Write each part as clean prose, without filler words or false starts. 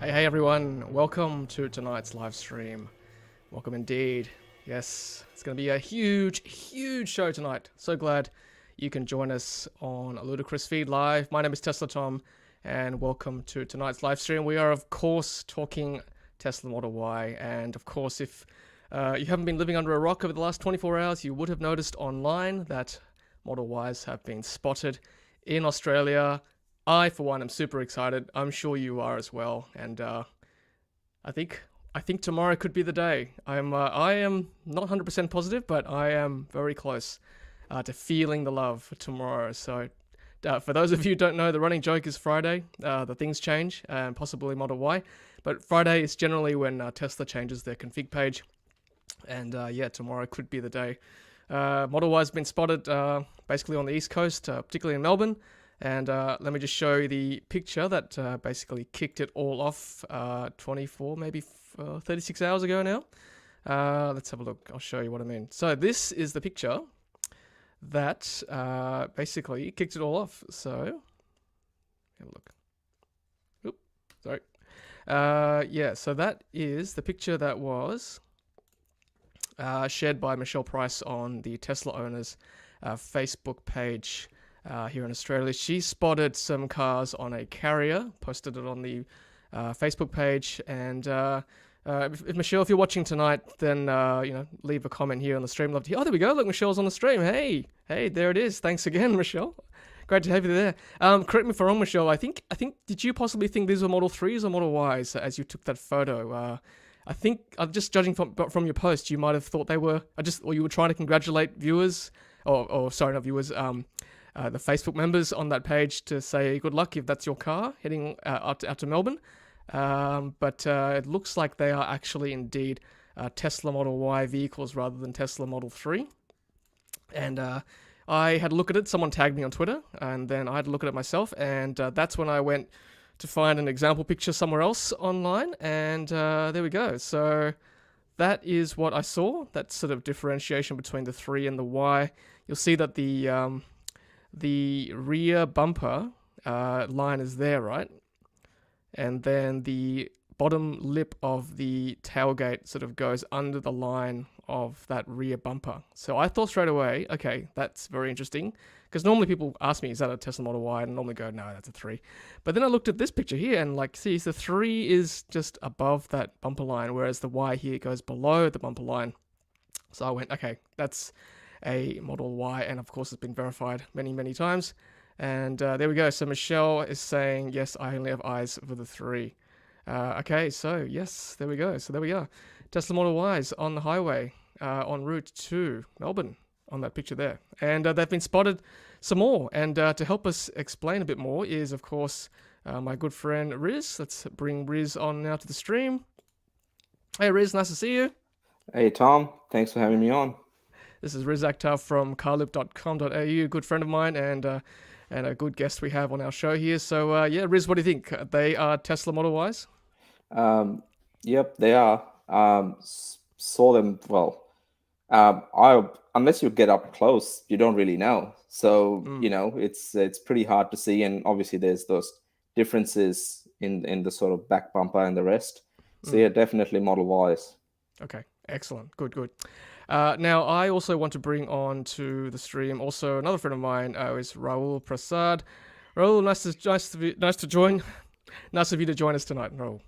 Hey everyone, welcome to tonight's live stream. Welcome indeed. Yes, it's going to be a huge show tonight. So glad you can join us on Ludicrous Feed Live. My name is Tesla Tom, and welcome to tonight's live stream. We are, of course, talking Tesla Model Y, and of course, if you haven't been living under a rock over the last 24 hours, you would have noticed online that Model Ys have been spotted in Australia. I, for one, am super excited. I'm sure you are as well, and I think tomorrow could be the day. I am not 100% positive, but I am very close to feeling the love for tomorrow. So, for those of you who don't know, the running joke is Friday. The things change, and possibly Model Y, but Friday is generally when Tesla changes their config page, and yeah, tomorrow could be the day. Model Y has been spotted basically on the East Coast, particularly in Melbourne. And let me just show you the picture that basically kicked it all off 24, maybe 36 hours ago now. Let's have a look. I'll show you what I mean. So this is the picture that basically kicked it all off. So have a look. Oop, sorry. Yeah, so that is the picture that was shared by Michelle Price on the Tesla owners Facebook page. Here in Australia. She spotted some cars on a carrier, posted it on the Facebook page, and if Michelle, if you're watching tonight, then leave a comment here on the stream. Love to hear. Oh, there we go. Look, Michelle's on the stream. Hey, there it is. Thanks again, Michelle. Great to have you there. Correct me if I'm wrong, Michelle. I think. Did you possibly think these were Model 3s or Model Ys as you took that photo? I think, just judging from your post, you might have thought they were. Or you were trying to congratulate viewers, or sorry, not viewers. The Facebook members on that page to say good luck if that's your car heading out to Melbourne. But it looks like they are actually indeed Tesla Model Y vehicles rather than Tesla Model 3. And I had a look at it. Someone tagged me on Twitter, and then I had a look at it myself, and that's when I went to find an example picture somewhere else online, and there we go. So that is what I saw. That sort of differentiation between the 3 and the Y. You'll see that the rear bumper line is there, right? And then the bottom lip of the tailgate sort of goes under the line of that rear bumper. So I thought straight away, okay, that's very interesting. Because normally people ask me, is that a Tesla Model Y? And I normally go, no, that's a 3. But then I looked at this picture here and like, see, the 3 is just above that bumper line, whereas the Y here goes below the bumper line. So I went, okay, that's a Model Y. And of course, it's been verified many, many times. And there we go. So Michelle is saying, yes, I only have eyes for the 3. Okay, so yes, there we go. So there we are. Tesla Model Ys on the highway en route to Melbourne on that picture there. And they've been spotted some more. And to help us explain a bit more is, of course, my good friend Riz. Let's bring Riz on now to the stream. Hey, Riz, nice to see you. Hey, Tom. Thanks for having me on. This is Riz Akhtar from carloop.com.au, a good friend of mine and a good guest we have on our show here. So, yeah, Riz, what do you think? They are Tesla Model Ys? Yep, they are. Saw them, well, unless you get up close, you don't really know. So, it's pretty hard to see. And obviously there's those differences in the sort of back bumper and the rest. So yeah, definitely Model Ys. Okay, excellent. Good. Now, I also want to bring on to the stream also another friend of mine is Rahul Prasad. Rahul, nice to join. Nice of you to join us tonight, Rahul.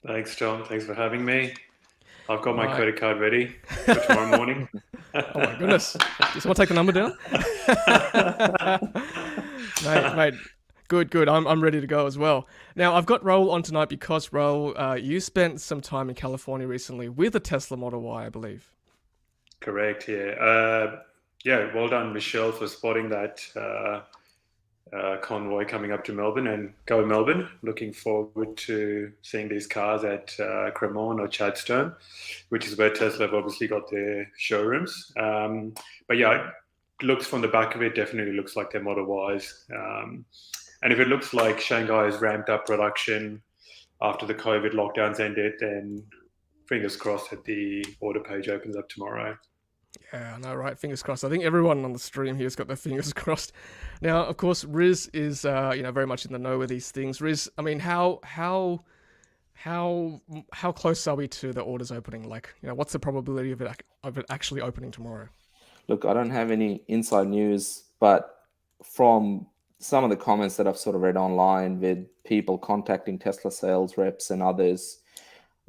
Thanks, John. Thanks for having me. I've got my credit card ready for tomorrow morning. Oh my goodness! Just want to take the number down, mate. Good. I'm ready to go as well. Now, I've got Rahul on tonight because Rahul, you spent some time in California recently with a Tesla Model Y, I believe. Correct. Yeah. Well done, Michelle, for spotting that convoy coming up to Melbourne and go Melbourne. Looking forward to seeing these cars at Cremorne or Chadstone, which is where Tesla have obviously got their showrooms. But yeah, it looks from the back of it, definitely looks like they're Model Ys. And if it looks like Shanghai has ramped up production after the COVID lockdowns ended, then fingers crossed that the order page opens up tomorrow. Yeah, I know, right? Fingers crossed. I think everyone on the stream here has got their fingers crossed. Now, of course, Riz is very much in the know with these things. Riz, I mean, how close are we to the orders opening? Like, what's the probability of it actually opening tomorrow? Look, I don't have any inside news, but from some of the comments that I've sort of read online with people contacting Tesla sales reps and others,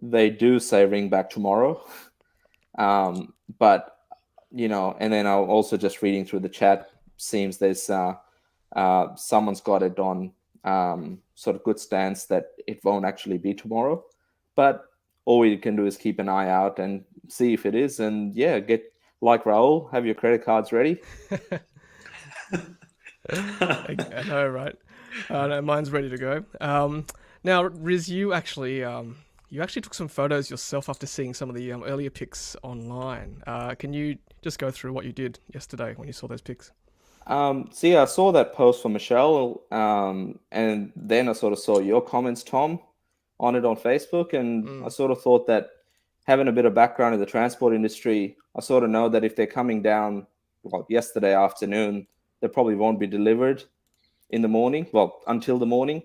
they do say ring back tomorrow. But and then I'm also just reading through the chat, seems there's someone's got it on sort of good stance that it won't actually be tomorrow. But all we can do is keep an eye out and see if it is. And yeah, get like Rahul, have your credit cards ready. I know, right? No, mine's ready to go. Now, Riz, you actually took some photos yourself after seeing some of the earlier pics online. Can you just go through what you did yesterday when you saw those pics? So yeah, I saw that post from Michelle, and then I sort of saw your comments, Tom, on it on Facebook, and I sort of thought that having a bit of background in the transport industry, I sort of know that if they're coming down, yesterday afternoon, they probably won't be delivered in the morning, until the morning.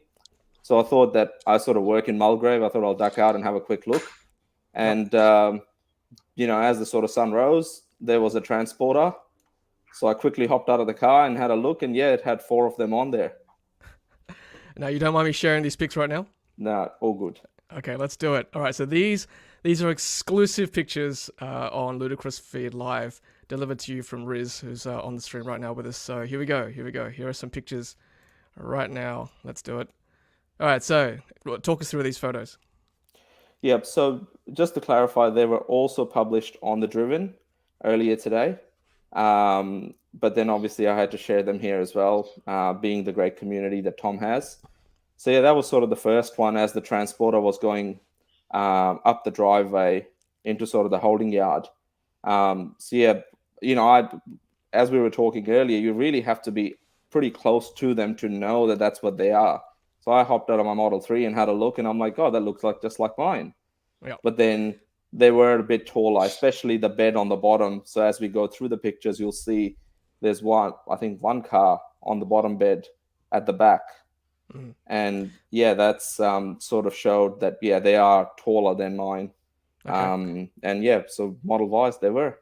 So I thought that I sort of work in Mulgrave. I thought I'll duck out and have a quick look. And, as the sort of sun rose, there was a transporter. So I quickly hopped out of the car and had a look. And yeah, it had 4 of them on there. Now, you don't mind me sharing these pics right now? No, all good. Okay, let's do it. All right, so these are exclusive pictures on Ludicrous Feed Live, delivered to you from Riz, who's on the stream right now with us. So here we go. Here are some pictures right now. Let's do it. All right, so talk us through these photos. Yep, so just to clarify, they were also published on The Driven earlier today. But then obviously I had to share them here as well, being the great community that Tom has. So yeah, that was sort of the first one as the transporter was going up the driveway into sort of the holding yard. So yeah, as we were talking earlier, you really have to be pretty close to them to know that that's what they are. So I hopped out of my Model 3 and had a look, and I'm like, oh, that looks like just like mine. Yeah. But then they were a bit taller, especially the bed on the bottom. So as we go through the pictures, you'll see there's one car on the bottom bed at the back. Mm. And yeah, that's sort of showed that, yeah, they are taller than mine. Okay. And yeah, so model-wise, they were.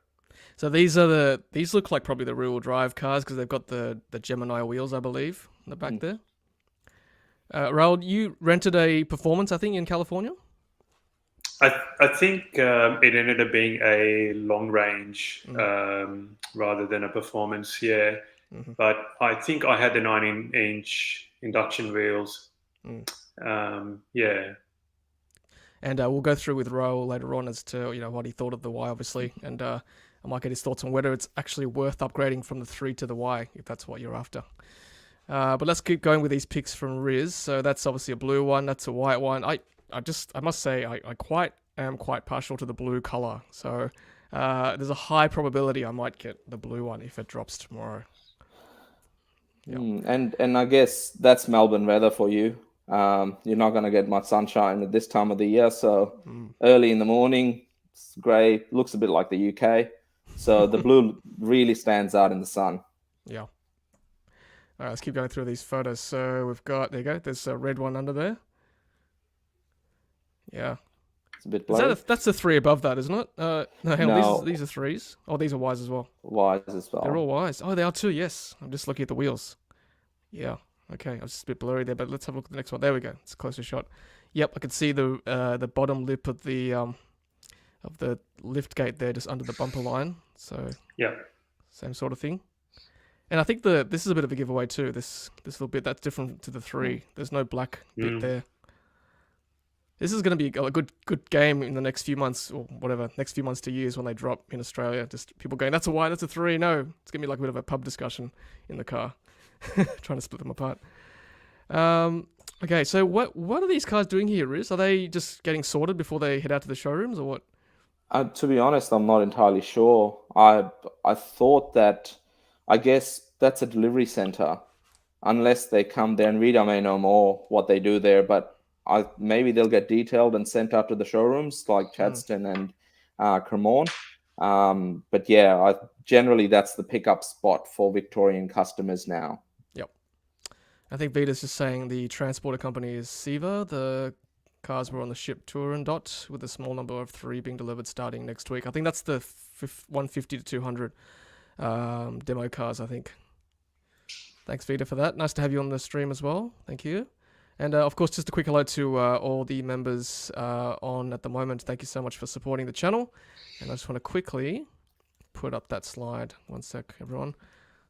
So these look like probably the rear-wheel drive cars because they've got the Gemini wheels, I believe, in the back there. Rahul, you rented a Performance, I think, in California? I think it ended up being a long range rather than a Performance, yeah. Mm-hmm. But I think I had the 19-inch induction wheels. Yeah. And we'll go through with Rahul later on as to what he thought of the Y, obviously, and I might get his thoughts on whether it's actually worth upgrading from the 3 to the Y, if that's what you're after. But let's keep going with these pics from Riz. So that's obviously a blue one. That's a white one. I must say I am quite partial to the blue color. So there's a high probability I might get the blue one if it drops tomorrow. Yep. And I guess that's Melbourne weather for you. You're not going to get much sunshine at this time of the year. So early in the morning, it's grey. Looks a bit like the UK. So the blue really stands out in the sun. Yeah. All right, let's keep going through these photos. So we've got, there you go, there's a red one under there. Yeah. It's a bit blurry. That's the 3 above that, isn't it? No, hang on, these are 3s. Oh, these are Ys as well. Ys as well. They're all Ys. Oh, they are too, yes. I'm just looking at the wheels. Yeah, okay, I was just a bit blurry there, but let's have a look at the next one. There we go, it's a closer shot. Yep, I can see the bottom lip of the lift gate there, just under the bumper line. So yeah, same sort of thing. And I think this is a bit of a giveaway too. This little bit that's different to the 3. There's no black bit there. This is going to be a good game in the next few months or whatever, next few months to years when they drop in Australia. Just people going, that's a Y, that's a 3. No, it's going to be like a bit of a pub discussion in the car, trying to split them apart. Okay, so what are these cars doing here, Riz? Are they just getting sorted before they head out to the showrooms or what? To be honest, I'm not entirely sure. I thought that, I guess that's a delivery center, unless they come there, and Rita may know more what they do there, but maybe they'll get detailed and sent out to the showrooms like Chadstone and Cremorne. But yeah, generally that's the pickup spot for Victorian customers now. Yep. I think Vita's just saying the transporter company is Siva. The cars were on the ship Turandot with a small number of 3 being delivered starting next week. I think that's the 150 to 200 demo cars, I think. Thanks, Vita, for that. Nice to have you on the stream as well. Thank you. And of course, just a quick hello to all the members on at the moment. Thank you so much for supporting the channel. And I just want to quickly put up that slide. One sec, everyone.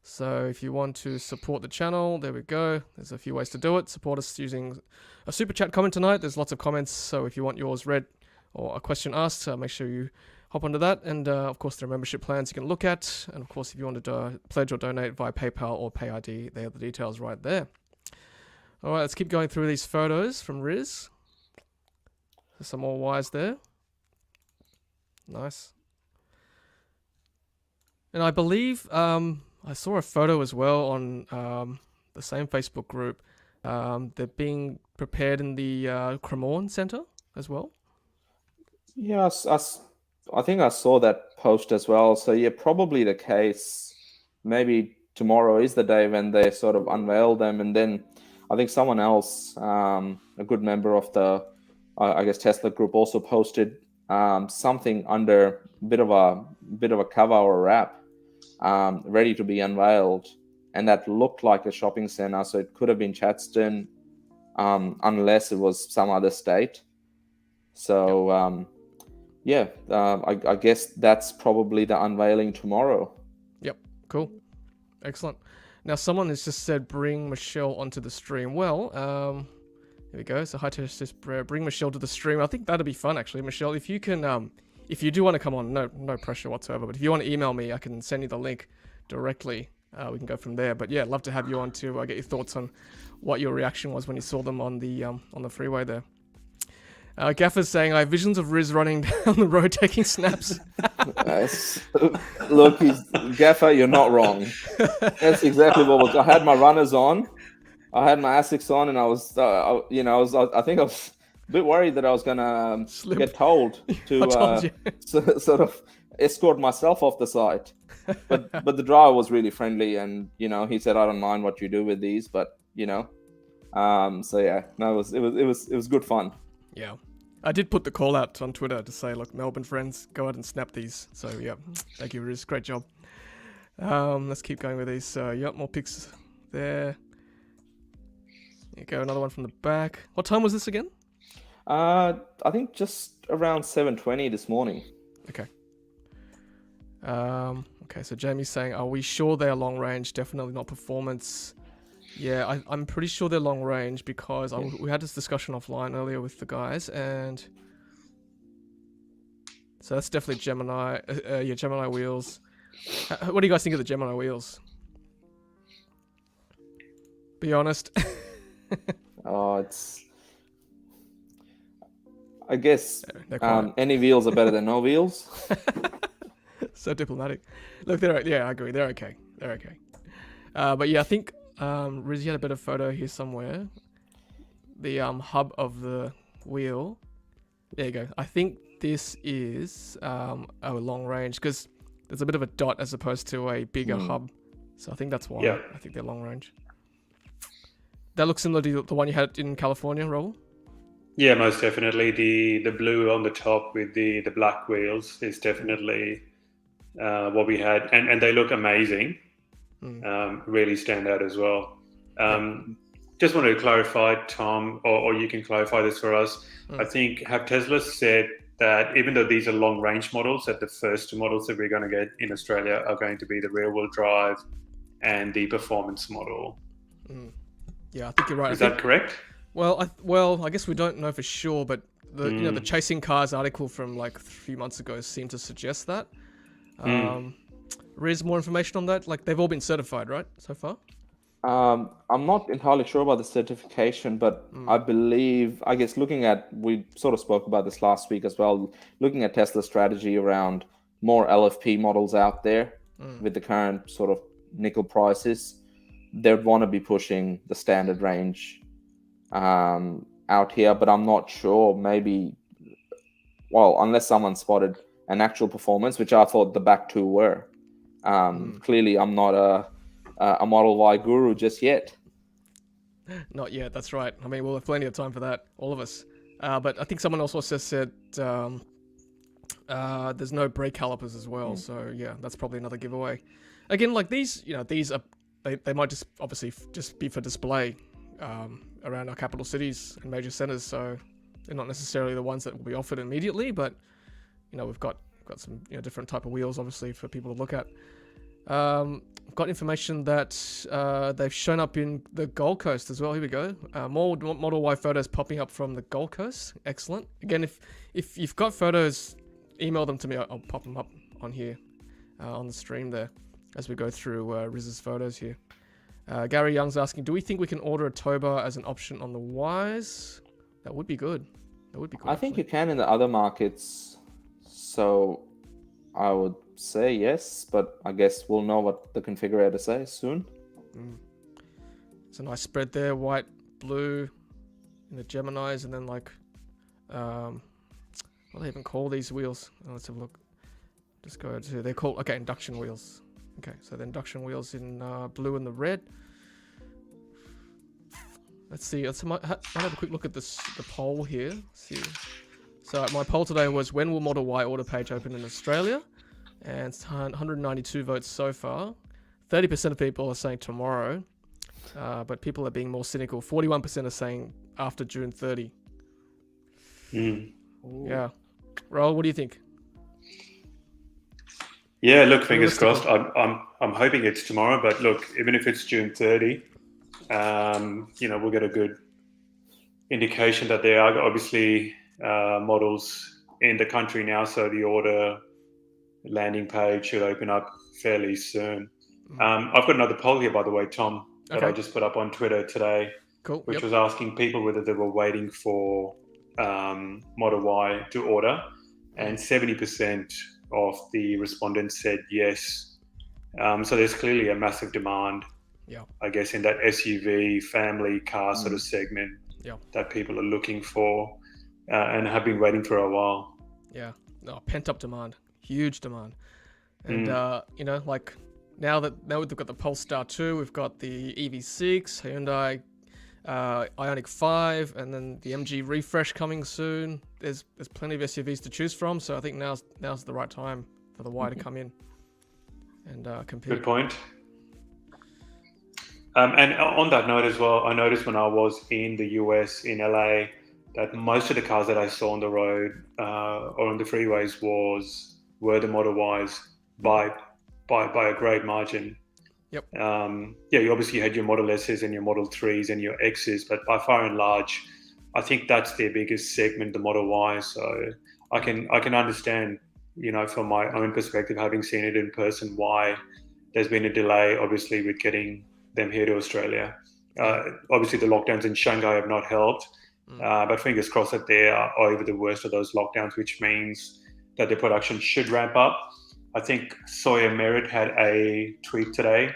So if you want to support the channel, there we go. There's a few ways to do it. Support us using a super chat comment tonight. There's lots of comments. So if you want yours read or a question asked, make sure you hop onto that. And of course, there are membership plans you can look at. And of course, if you want to pledge or donate via PayPal or PayID, they are the details right there. All right, let's keep going through these photos from Riz. There's some more Ys there. Nice. And I believe I saw a photo as well on the same Facebook group. They're being prepared in the Cremorne Centre as well. Yes, I think I saw that post as well. So yeah, probably the case. Maybe tomorrow is the day when they sort of unveil them, and then I think someone else, a good member of the, I guess Tesla group, also posted something under a bit of a cover or wrap, ready to be unveiled, and that looked like a shopping center. So it could have been Chadstone, unless it was some other state. So I guess that's probably the unveiling tomorrow. Yep, cool, excellent. Now, someone has just said, bring Michelle onto the stream. Well, here we go. So, hi to just bring Michelle to the stream. I think that'd be fun, actually. Michelle, if you can, if you do want to come on, no pressure whatsoever. But if you want to email me, I can send you the link directly. We can go from there. But yeah, love to have you on to get your thoughts on what your reaction was when you saw them on the freeway there. Gaffer's saying, I have visions of Riz running down the road taking snaps. Look, Gaffer, you're not wrong. That's exactly what was. I had my runners on, I had my Asics on, and I was, I think I was a bit worried that I was gonna get told to told you. sort of escort myself off the site. But the driver was really friendly, and he said, I don't mind what you do with these, but so yeah, no, it was good fun. Yeah. I did put the call out on Twitter to say, look, Melbourne friends, go out and snap these. So, yeah, thank you, Riz. Great job. Let's keep going with these. So, yep, more pics there. There you go, another one from the back. What time was this again? I think just around 7:20 this morning. Okay. Okay, so Jamie's saying, are we sure they're long range? Definitely not performance. Yeah, I'm pretty sure they're long range because we had this discussion offline earlier with the guys, and so that's definitely Gemini. Gemini wheels. What do you guys think of the Gemini wheels? Be honest. I guess any wheels are better than no wheels. So diplomatic. Look, I agree. They're okay. They're okay. But yeah, I think Riz, you had a better photo here somewhere. The hub of the wheel. There you go. I think this is a long range because there's a bit of a dot as opposed to a bigger hub. So I think that's why. I think they're long range. That looks similar to the one you had in California, Rahul? Yeah, most definitely. The blue on the top with the black wheels is definitely what we had. And they look amazing. Really stand out as well. Just wanted to clarify, Tom, or you can clarify this for us. I think, have Tesla said that even though these are long-range models, that the first two models that we're going to get in Australia are going to be the rear-wheel drive and the performance model? Yeah, I think you're right. Is that correct? Well, I guess we don't know for sure, but the Chasing Cars article from like 3 months ago seemed to suggest that. Riz, more information on that? Like, they've all been certified, right, so far? I'm not entirely sure about the certification, but I guess we sort of spoke about this last week as well, looking at Tesla's strategy around more LFP models out there with the current sort of nickel prices, they'd want to be pushing the standard range out here, but I'm not sure. Maybe, unless someone spotted an actual performance, which I thought the back two were. Clearly, I'm not a Model Y guru just yet. Not yet, that's right. I mean, we'll have plenty of time for that, all of us. But I think someone else also said there's no brake calipers as well. So yeah, that's probably another giveaway. Again, like these are they might just obviously just be for display around our capital cities and major centers. So they're not necessarily the ones that will be offered immediately, but we've got some different type of wheels obviously for people to look at. I've got information that they've shown up in the Gold Coast as well. Here we go. More Model Y photos popping up from the Gold Coast. Excellent. Again, if you've got photos, email them to me. I'll pop them up on here on the stream there as we go through Riz's photos here. Gary Young's asking, do we think we can order a tow bar as an option on the Ys? That would be good. I think you can in the other markets. So I would say yes, but I guess we'll know what the configurator says soon. It's a nice spread there, white, blue in the Geminis, and then like what do they even call these wheels? Let's have a look. Just go to, they're called induction wheels. Okay, so the induction wheels in blue and the red. Let's see. I'll have a quick look at the poll here. Let's see. So my poll today was, when will Model Y order page open in Australia? And it's 192 votes so far. 30% of people are saying tomorrow, but people are being more cynical. 41% are saying after June 30. Yeah. Rahul, what do you think? Yeah, look, fingers crossed. I'm hoping it's tomorrow, but look, even if it's June 30, we'll get a good indication that there are obviously models in the country now, so the order landing page should open up fairly soon. I've got another poll here, by the way, Tom, that I just put up on Twitter today, cool. which was asking people whether they were waiting for Model Y to order, and 70% of the respondents said yes. So there's clearly a massive demand, I guess, in that SUV family car sort of segment that people are looking for and have been waiting for a while. Yeah, pent-up demand, huge demand. And, you know, like now we've got the Polestar 2, we've got the EV6, Hyundai Ioniq 5, and then the MG refresh coming soon. There's plenty of SUVs to choose from, so I think now's the right time for the Y to come in and compete. Good point. And on that note as well, I noticed when I was in the US, in LA, that most of the cars that I saw on the road or on the freeways were the Model Ys by a great margin. Yep. You obviously had your Model S's and your Model 3s and your X's, but by far and large, I think that's their biggest segment, the Model Y. So I can understand, you know, from my own perspective, having seen it in person, why there's been a delay, obviously, with getting them here to Australia. Obviously, the lockdowns in Shanghai have not helped, but fingers crossed that they are over the worst of those lockdowns, which means that the production should ramp up. I think Sawyer Merritt had a tweet today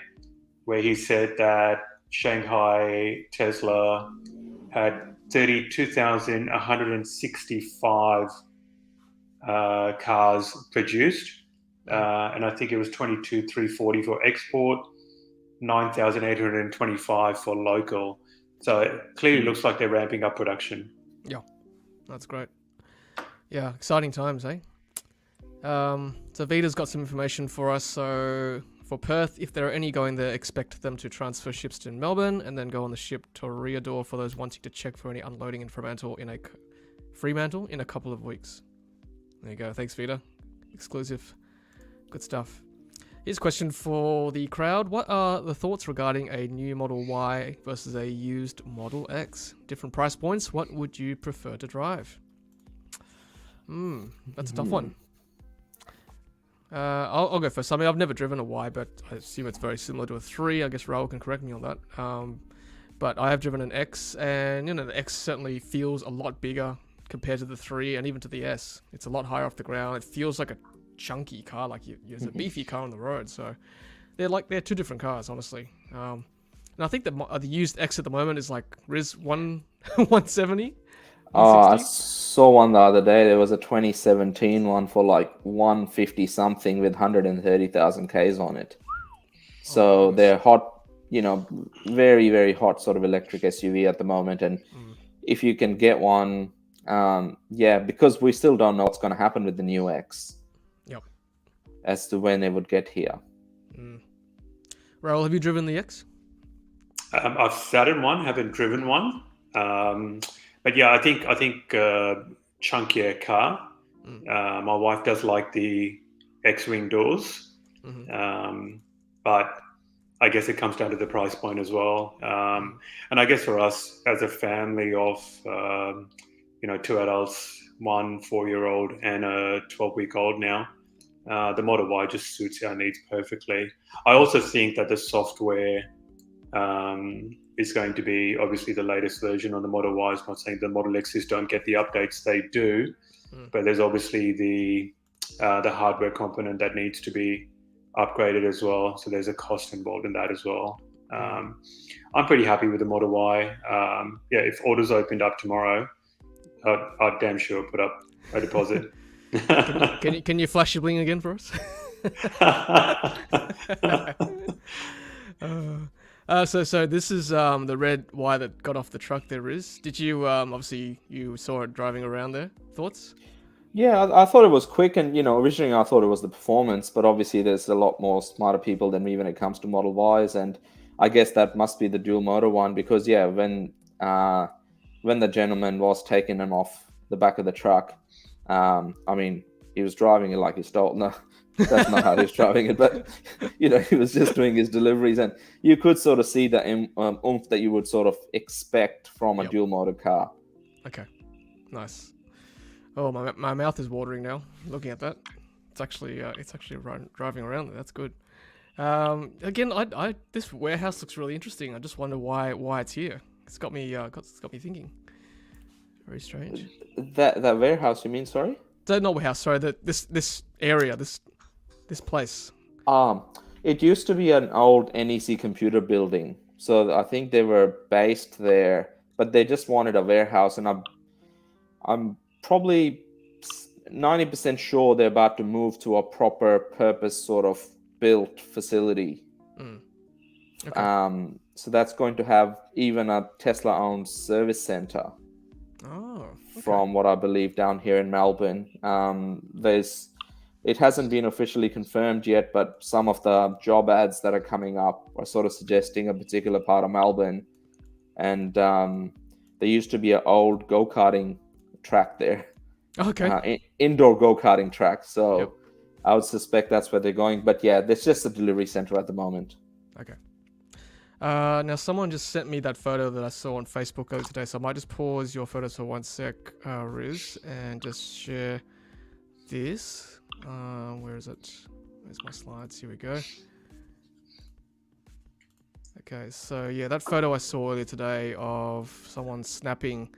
where he said that Shanghai Tesla had 32,165 cars produced, and I think it was 22,340 for export, 9,825 for local. So it clearly looks like they're ramping up production. Yeah, that's great. Yeah, exciting times, eh? So Vita's got some information for us. So for Perth, if there are any going there, expect them to transfer ships to Melbourne and then go on the ship to Riador for those wanting to check for any unloading in Fremantle in a couple of weeks. There you go. Thanks, Vita. Exclusive. Good stuff. Here's a question for the crowd. What are the thoughts regarding a new Model Y versus a used Model X? Different price points. What would you prefer to drive? That's a tough one. I'll go first. I mean, I've never driven a Y, but I assume it's very similar to a 3. I guess Rahul can correct me on that. But I have driven an X, and, you know, the X certainly feels a lot bigger compared to the 3 and even to the S. It's a lot higher off the ground. It feels like a chunky car, like it's a beefy car on the road. So they're two different cars, honestly. And I think the used X at the moment is like Riz 170. I saw one the other day. There was a 2017 one for like 150 something with 130,000 Ks on it. So they're hot, you know, very, very hot sort of electric SUV at the moment. And if you can get one, because we still don't know what's going to happen with the new X. Yep. As to when they would get here. Rahul, have you driven the X? I've sat in one, haven't driven one. But yeah, I think chunkier car. My wife does like the X-wing doors, but I guess it comes down to the price point as well. And I guess for us as a family of 2 adults, 1 4-year-old and a 12-week-old now, the Model Y just suits our needs perfectly. I also think that the software is going to be obviously the latest version on the Model Y. I'm not saying the Model X's don't get the updates, they do, but there's obviously the hardware component that needs to be upgraded as well. So there's a cost involved in that as well. I'm pretty happy with the Model Y. If orders opened up tomorrow, I'd damn sure put up a deposit. Can you flash your bling again for us? So this is the red Y that got off the truck there, Riz. Did you, obviously you saw it driving around there. Thoughts? Yeah, I thought it was quick, and, originally I thought it was the performance, but obviously there's a lot more smarter people than me when it comes to Model Ys, and I guess that must be the dual motor one, because when the gentleman was taking him off the back of the truck, he was driving it like he stole. No, that's not how he was driving it, but he was just doing his deliveries, and you could sort of see the oomph that you would sort of expect from a dual motor car. Okay, nice. Oh, my mouth is watering now looking at that. It's actually driving around there. That's good. Again, this warehouse looks really interesting. I just wonder why it's here. It's got me thinking. Very strange. That warehouse, you mean? Sorry. Not warehouse. Sorry, this area, this place. It used to be an old NEC computer building, so I think they were based there, but they just wanted a warehouse, and I'm probably 90% sure they're about to move to a proper purpose sort of built facility. Okay. So that's going to have even a Tesla-owned service center. Oh. Okay. From what I believe down here in Melbourne. It hasn't been officially confirmed yet, but some of the job ads that are coming up are sort of suggesting a particular part of Melbourne. And there used to be an old go-karting track there. Okay. Indoor go-karting track. So Yep. I would suspect that's where they're going. But yeah, there's just a delivery center at the moment. Okay. Now someone just sent me that photo that I saw on Facebook earlier today, so I might just pause your photos for 1 sec, Riz, and just share this. Where is it? Where's my slides? Here we go. Okay, so yeah, that photo I saw earlier today of someone snapping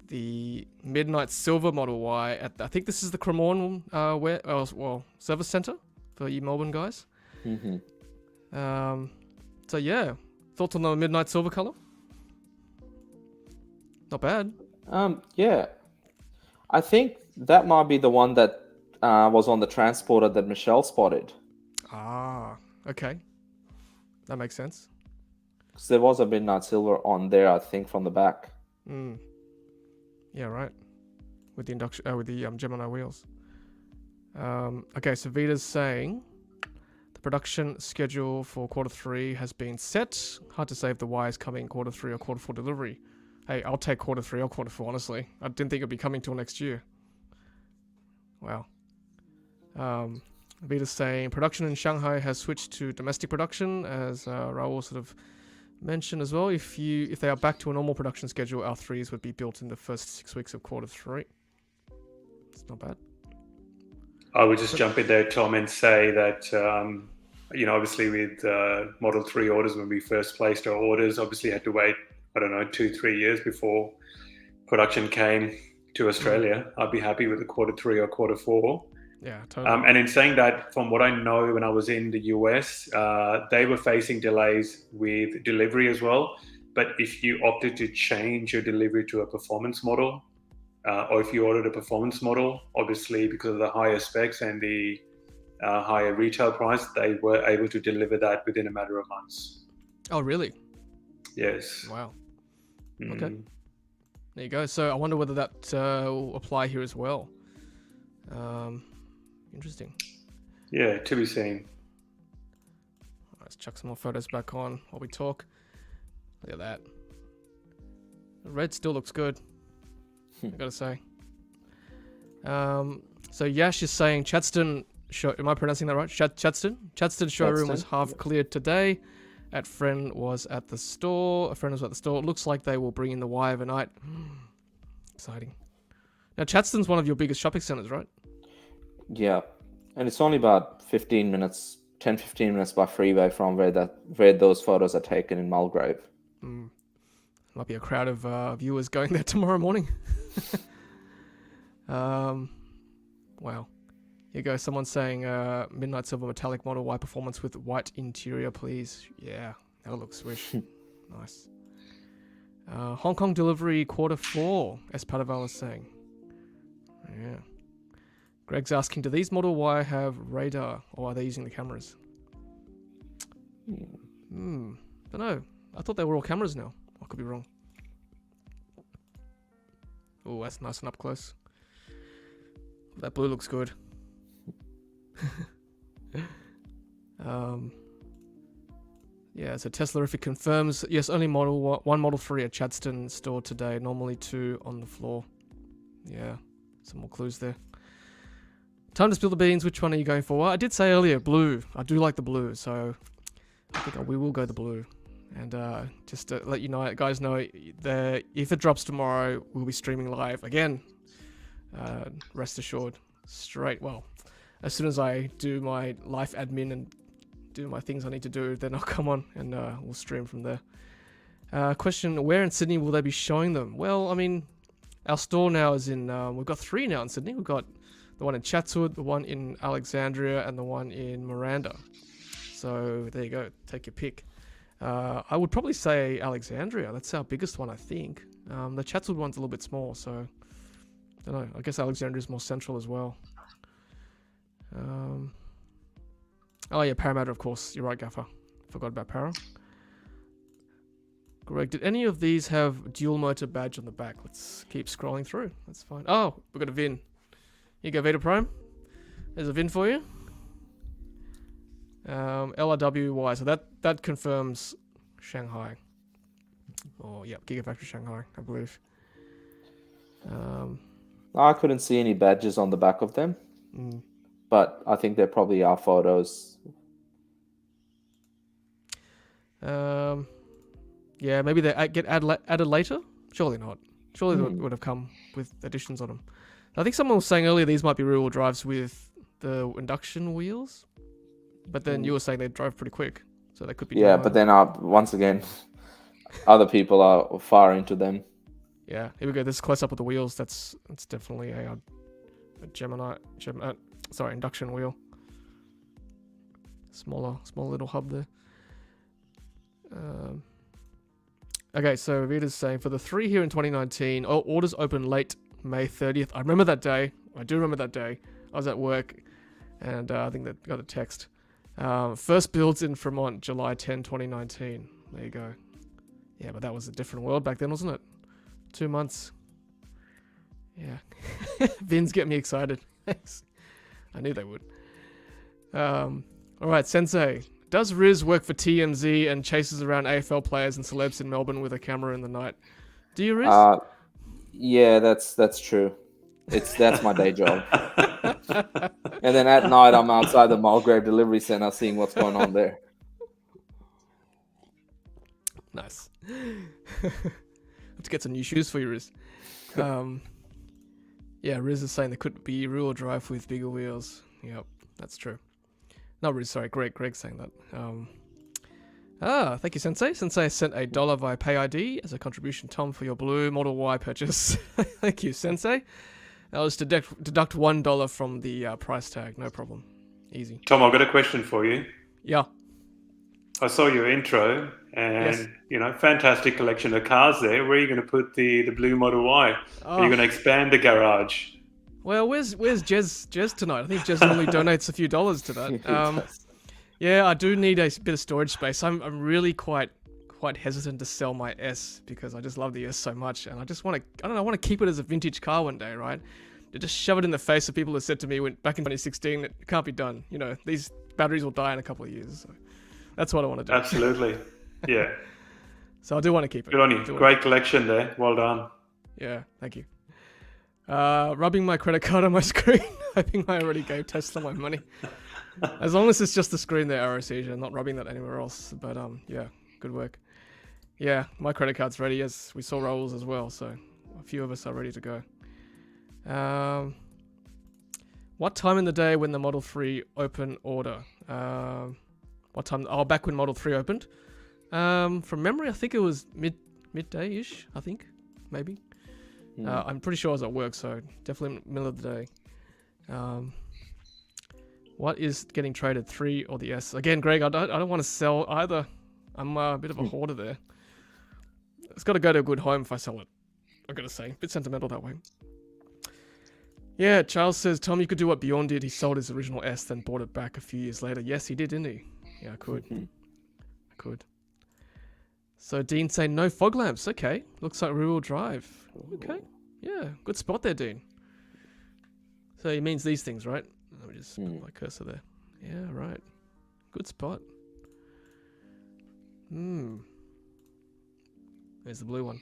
the Midnight Silver Model Y at I think this is the Cremorne service center for you Melbourne guys. So yeah, thoughts on the Midnight Silver color? Not bad. Yeah, I think that might be the one that was on the transporter that Michelle spotted. Ah, okay, that makes sense. Because there was a midnight silver on there, I think, from the back. Yeah, right. With the Gemini wheels. Okay, so Vita's saying the production schedule for Q3 has been set. Hard to say if the Y is coming Q3 or Q4 delivery. Hey, I'll take Q3 or Q4, honestly. I didn't think it'd be coming till next year. Wow. Vita's saying production in Shanghai has switched to domestic production, as Rahul sort of mentioned as well. If they are back to a normal production schedule, our 3s would be built in the first 6 weeks of Q3. It's not bad. I would just jump in there, Tom, and say that, obviously with Model 3 orders, when we first placed our orders, obviously had to wait, 2-3 years before production came to Australia. I'd be happy with a Q3 or Q4. Yeah, totally. And in saying that, from what I know, when I was in the US, they were facing delays with delivery as well. But if you opted to change your delivery to a performance model, or if you ordered a performance model, obviously because of the higher specs and the higher retail price, they were able to deliver that within a matter of months. Oh, really? Yes. Wow. Okay. There you go. So I wonder whether that will apply here as well. Interesting. Yeah, to be seen. Let's chuck some more photos back on while we talk. Look at that. The red still looks good, I gotta say. So Yash is saying Chadstone am I pronouncing that right? Chadstone showroom was half cleared today. A friend was at the store. It looks like they will bring in the Y overnight. Exciting. Now Chadstone's one of your biggest shopping centers, right? Yeah, and it's only about 15 minutes by freeway from where those photos are taken in Mulgrave. Might be a crowd of viewers going there tomorrow morning. Wow. Here goes someone saying Midnight Silver Metallic Model Y performance with white interior, please. Yeah, that looks swish. Nice. Hong Kong delivery Q4, as Padaval is saying. Yeah. Greg's asking, do these Model Y have radar, or are they using the cameras? Don't know. I thought they were all cameras now. I could be wrong. Oh, that's nice and up close. That blue looks good. Yeah, so Teslarific confirms, yes, only one Model 3 at Chadstone store today, normally 2 on the floor. Yeah, some more clues there. Time to spill the beans. Which one are you going for? Well, I did say earlier, blue. I do like the blue, so I think we will go the blue. And just to let you guys know, if it drops tomorrow, we'll be streaming live again. Rest assured. As soon as I do my life admin and do my things I need to do, then I'll come on and we'll stream from there. Question, where in Sydney will they be showing them? Well, I mean, Our store now is in, we've got 3 now in Sydney. We've got the one in Chatswood, the one in Alexandria, and the one in Miranda. So there you go. Take your pick. I would probably say Alexandria. That's our biggest one, I think. The Chatswood one's a little bit small, so I don't know. I guess Alexandria is more central as well. Oh yeah, Parramatta, of course. You're right, Gaffer. Forgot about Para. Greg, did any of these have dual motor badge on the back? Let's keep scrolling through. That's fine. Oh, we've got a VIN. Here you go, Vita Prime. There's a VIN for you. LRWY. So that confirms Shanghai. Oh, yep, Gigafactory Shanghai, I believe. I couldn't see any badges on the back of them, but I think there probably are photos. Yeah, maybe they get added later. Surely not. Surely they would have come with additions on them. I think someone was saying earlier these might be rear-wheel drives with the induction wheels, but then you were saying they drive pretty quick, so they could be. Yeah, but then once again, other people are far into them. Yeah, here we go. This is close up with the wheels. That's definitely a induction wheel. Small little hub there. Okay, so Vita's saying for the 3 here in 2019, orders open late May 30th. I remember that day. I do remember that day. I was at work, and I think they got a text. First builds in Fremont, July 10, 2019. There you go. Yeah, but that was a different world back then, wasn't it? 2 months. Yeah. Vins get me excited. Thanks. I knew they would. All right, Sensei. Does Riz work for TMZ and chases around AFL players and celebs in Melbourne with a camera in the night? Do you, Riz? Yeah, that's true. That's my day job. And then at night, I'm outside the Mulgrave Delivery Centre seeing what's going on there. Nice. Let's get some new shoes for you, Riz. Yeah, Riz is saying there could be rear-wheel drive with bigger wheels. Yep, that's true. Not Riz, sorry, Greg's saying that. Thank you, Sensei. Sensei sent $1 via PayID as a contribution, Tom, for your blue Model Y purchase. Thank you, Sensei. I'll just deduct $1 from the price tag. No problem. Easy. Tom, I've got a question for you. Yeah. I saw your intro, and fantastic collection of cars there. Where are you going to put the blue Model Y? Are you going to expand the garage? Well, where's Jez tonight? I think Jez normally donates a few dollars to that. Yeah, I do need a bit of storage space. I'm really quite hesitant to sell my S because I just love the S so much, and I just want to. I want to keep it as a vintage car one day, right? To just shove it in the face of people who said to me back in 2016 it can't be done. You know, these batteries will die in a couple of years. So that's what I want to do. Absolutely, yeah. So I do want to keep it. Good on you. Great collection there. Well done. Yeah, thank you. Rubbing my credit card on my screen. I think I already gave Tesla my money. As long as it's just the screen there, Arosesia, not rubbing that anywhere else. But yeah, good work. Yeah, my credit card's ready, as we saw Rahul's as well. So a few of us are ready to go. What time in the day when the Model 3 open order? What time? Oh, back when Model 3 opened. From memory, I think it was midday-ish, I think. Maybe. I'm pretty sure I was at work, so definitely middle of the day. What is getting traded, 3 or the S? Again, Greg, I don't want to sell either. I'm a bit of a hoarder there. It's got to go to a good home if I sell it. I gotta say, a bit sentimental that way. Yeah, Charles says, Tom, you could do what Bjorn did. He sold his original S, then bought it back a few years later. Yes, he did, didn't he? Yeah, I could. I could. So Dean saying no fog lamps. Okay, looks like rear-wheel drive. Okay, yeah, good spot there, Dean. So he means these things, right? Let me just put my cursor there. Yeah, right. Good spot. There's the blue one.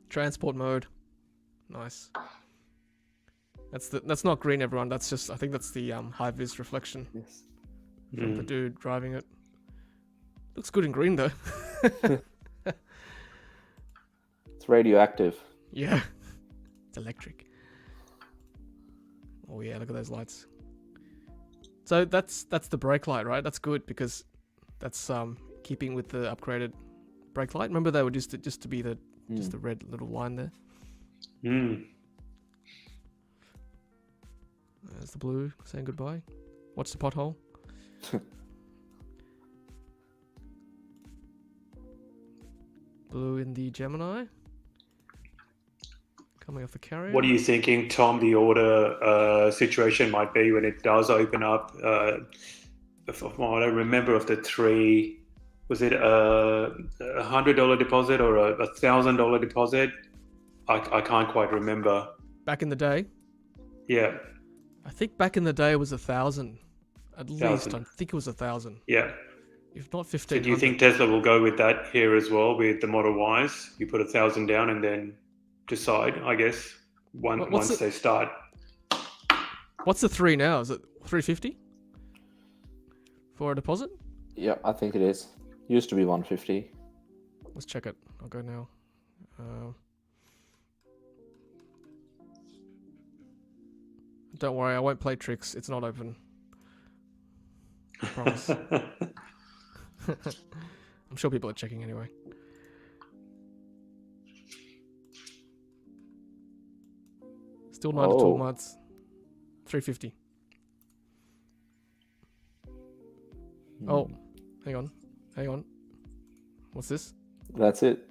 Transport mode. Nice. That's not green, everyone. That's just, I think that's the high vis reflection from the dude driving it. Looks good in green though. It's radioactive. Yeah. It's electric. Oh yeah, look at those lights. So that's the brake light, right? That's good because that's keeping with the upgraded brake light. Remember they were just to be the Just the red little line there. There's the blue saying goodbye. Watch the pothole. Blue in the Gemini. Coming off the Carrier. What are you thinking, Tom, the order situation might be when it does open up? From what I remember of the three, was it a $100 deposit or a $1,000 deposit? I can't quite remember. Back in the day? Yeah. I think back in the day it was 1,000. At 1,000. least, I think it was 1,000. Yeah. If not 1,500. So do you think Tesla will go with that here as well with the Model Ys? You put 1,000 down and then decide, I guess, once they start. What's the 3 now? Is it 350 for a deposit? Yeah, I think it is. Used to be 150. Let's check it. I'll go now. Don't worry, I won't play tricks. It's not open. I promise. I'm sure people are checking anyway. Still 9 to 12 months. 350. Oh, hang on. What's this? That's it.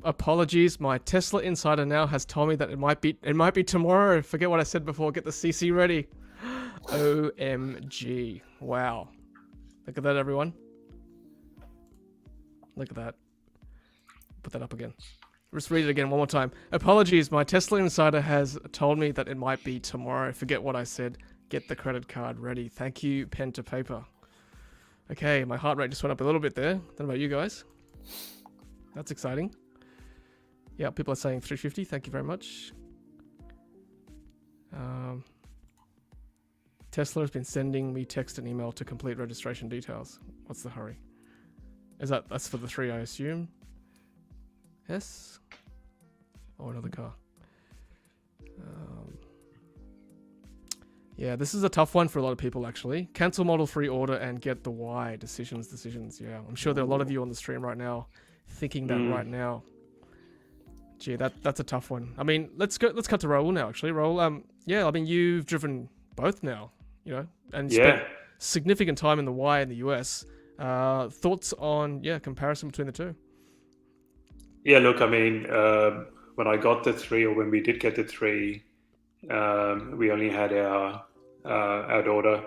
Apologies, my Tesla insider now has told me that it might be tomorrow. Forget what I said before. Get the CC ready. OMG. Wow. Look at that, everyone. Look at that. Put that up again. Let's read it again one more time. Apologies, my Tesla insider has told me that it might be tomorrow. Forget what I said. Get the credit card ready. Thank you, pen to paper. Okay, my heart rate just went up a little bit there. Don't know about you guys. That's exciting. Yeah, people are saying 350. Thank you very much. Tesla has been sending me text and email to complete registration details. What's the hurry? That's for the 3, I assume? Yes? Oh, another car. Yeah, this is a tough one for a lot of people, actually. Cancel Model 3 order and get the Y. Decisions. Yeah, I'm sure there are a lot of you on the stream right now thinking that right now. Gee, that's a tough one. I mean, let's cut to Rahul now, actually. Rahul, yeah, I mean, you've driven both now, and spent significant time in the Y in the US. Thoughts on, comparison between the two? Yeah, look, I mean, when I got the 3, or when we did get the 3, we only had our daughter.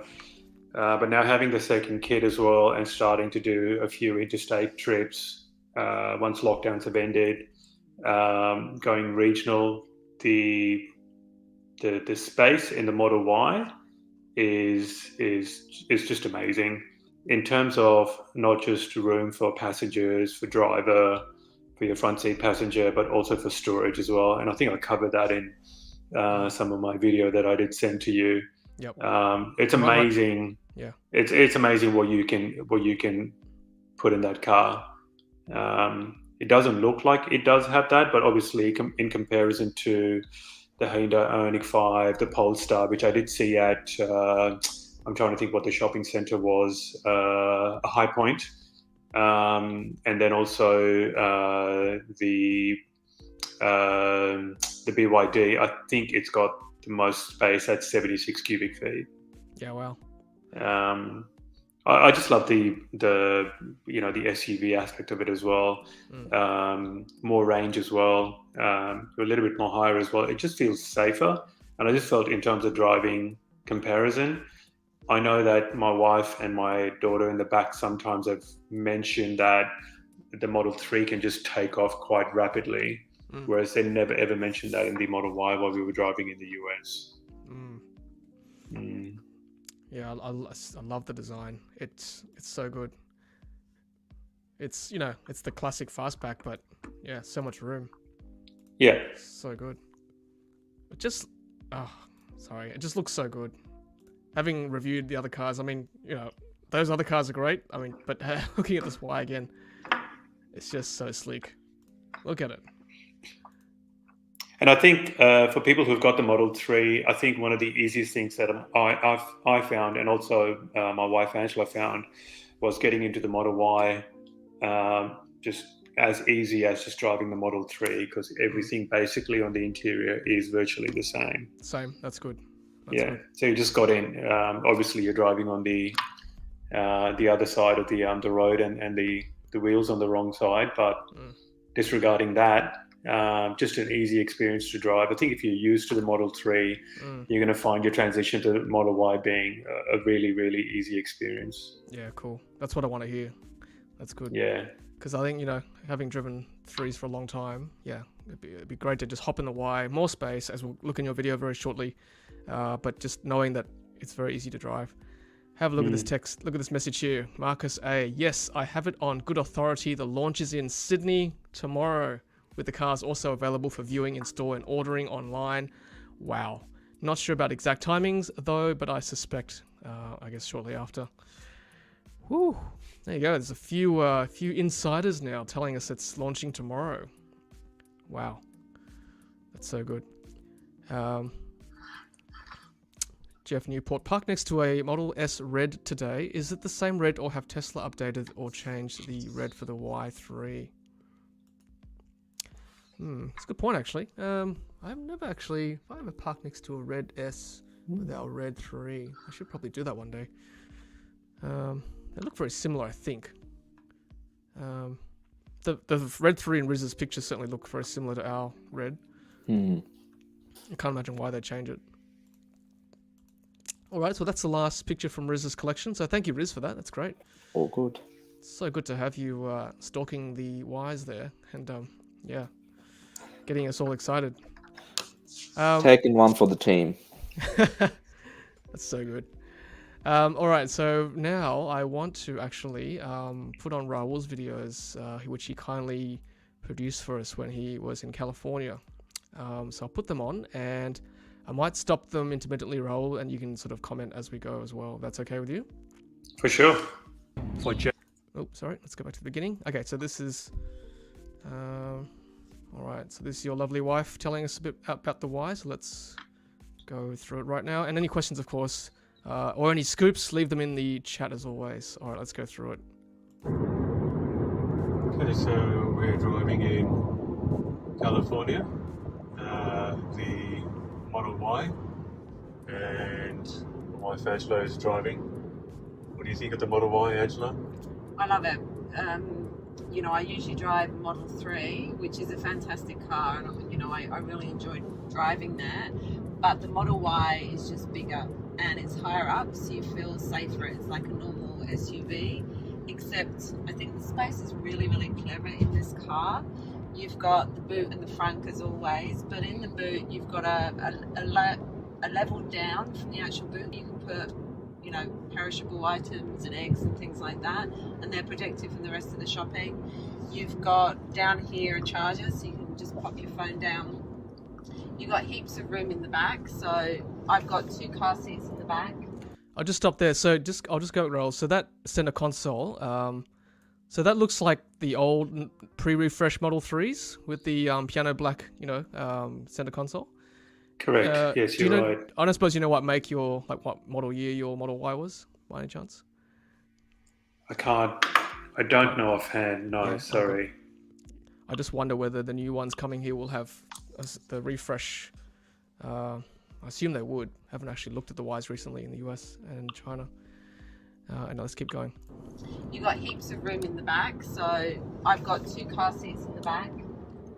But now having the second kid as well and starting to do a few interstate trips once lockdowns have ended, going regional, the space in the Model Y is just amazing in terms of not just room for passengers, for driver, for your front seat passenger, but also for storage as well. And I think I covered that in some of my video that I did send to you. Yep. It's amazing. Yeah. It's amazing what you can put in that car. It doesn't look like it does have that, but obviously in comparison to the Hyundai Ioniq 5, the Polestar, which I did see at, I'm trying to think what the shopping center was, a High Point. And then also the BYD, I think it's got the most space at 76 cubic feet. Yeah, wow. I just love the SUV aspect of it as well. More range as well. A little bit more higher as well. It just feels safer. And I just felt in terms of driving comparison, I know that my wife and my daughter in the back sometimes have mentioned that the Model 3 can just take off quite rapidly, whereas they never ever mentioned that in the Model Y while we were driving in the US. Yeah, I love the design. It's so good. It's it's the classic fastback, but yeah, so much room. Yeah, so good. It just it just looks so good. Having reviewed the other cars, I mean, those other cars are great. I mean, but looking at this Y again, it's just so sleek. Look at it. And I think for people who've got the Model 3, I think one of the easiest things that I found, and also my wife Angela found, was getting into the Model Y. Just as easy as just driving the Model 3 because everything basically on the interior is virtually the same. Same. That's good. Good. So you just got in. Obviously, you're driving on the other side of the road and the wheels on the wrong side, but disregarding that, just an easy experience to drive. I think if you're used to the Model 3, you're going to find your transition to the Model Y being a really, really easy experience. Yeah, cool. That's what I want to hear. That's good. Yeah. Because I think, you know, having driven 3s for a long time, it'd be great to just hop in the Y, more space, as we'll look in your video very shortly, but just knowing that it's very easy to drive. Have a look at this text. Look at this message here. Marcus A. Yes, I have it on good authority. The launch is in Sydney tomorrow, with the cars also available for viewing, in-store, and ordering online. Wow. Not sure about exact timings, though, but I suspect, I guess, shortly after. Whew. There you go. There's a few insiders now telling us it's launching tomorrow. Wow. That's so good. Jeff Newport, parked next to a Model S red today. Is it the same red, or have Tesla updated or changed the red for the Y3? That's a good point, actually. I've never actually, if I ever parked next to a red S with our red 3, I should probably do that one day. They look very similar, I think. The red 3 in Riz's picture certainly look very similar to our red. I can't imagine why they change it. All right, so that's the last picture from Riz's collection. So thank you, Riz, for that. That's great. All good. So good to have you stalking the Ys there, and getting us all excited. Taking one for the team. That's so good. All right, so now I want to actually put on Rahul's videos, which he kindly produced for us when he was in California. So I'll put them on, and I might stop them intermittently, Rahul, and you can sort of comment as we go as well. That's okay with you? For sure. Oh, sorry. Let's go back to the beginning. Okay, so this is... all right, so this is your lovely wife telling us a bit about the why, so let's go through it right now. And any questions, of course, or any scoops, leave them in the chat as always. All right, let's go through it. Okay, so we're driving in California, the Model Y, and my wife Angela is driving. What do you think of the Model Y, Angela? I love it. You know, I usually drive Model 3, which is a fantastic car, and you know, I really enjoyed driving that. But the Model Y is just bigger and it's higher up, so you feel safer. It's like a normal SUV, except I think the space is really, really clever in this car. You've got the boot and the front as always, but in the boot you've got a level down from the actual boot. You can put, you know, perishable items and eggs and things like that, and they're protected from the rest of the shopping. You've got down here a charger, so you can just pop your phone down. You've got heaps of room in the back, so I've got 2 car seats in the back. I'll just stop there. So I'll just go roll. So that center console, so that looks like the old pre-refresh Model 3s with the piano black, you know, center console. Correct. Yes, you're right. I don't suppose you know what make your, like what model year your Model Y was, by any chance? I don't know offhand. No, sorry. Okay. I just wonder whether the new ones coming here will have the refresh. I assume they would. Haven't actually looked at the Ys recently in the US and China. And let's keep going. You've got heaps of room in the back, so I've got 2 car seats in the back.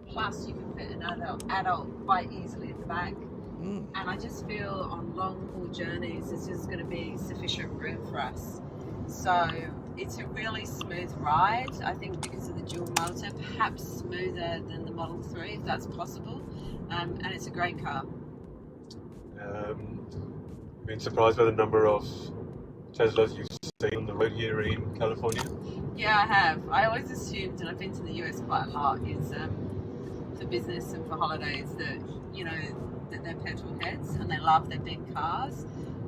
Plus, you can fit an adult quite easily at the back. And I just feel on long haul journeys, there's just going to be sufficient room for us. So it's a really smooth ride. I think because of the dual motor, perhaps smoother than the Model 3, if that's possible. And it's a great car. Been surprised by the number of Teslas you've seen on the road here in California? Yeah, I have. I always assumed, and I've been to the US quite a lot, is for business and for holidays that, you know, that they're petrol heads and they love their big cars.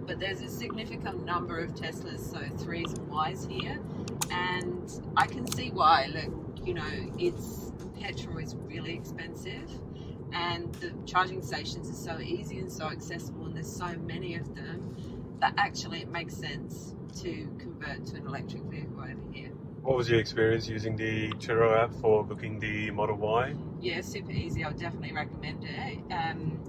But there's a significant number of Teslas, so 3s and Ys here, and I can see why. Look, you know, petrol is really expensive, and the charging stations are so easy and so accessible, and there's so many of them that actually it makes sense to convert to an electric vehicle over here. What was your experience using the Turo app for booking the Model Y? Yeah, super easy. I would definitely recommend it.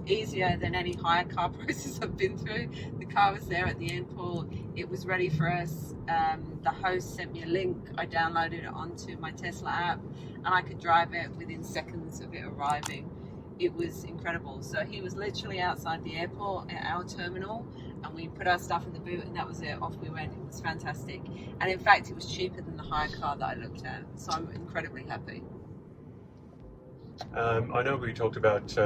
Easier than any hire car process I've been through. The car was there at the airport. It was ready for us. The host sent me a link. I downloaded it onto my Tesla app, and I could drive it within seconds of it arriving. It was incredible. So he was literally outside the airport at our terminal, and we put our stuff in the boot, and that was it. Off we went. It was fantastic. And in fact, it was cheaper than the hire car that I looked at. So I'm incredibly happy. I know we talked about,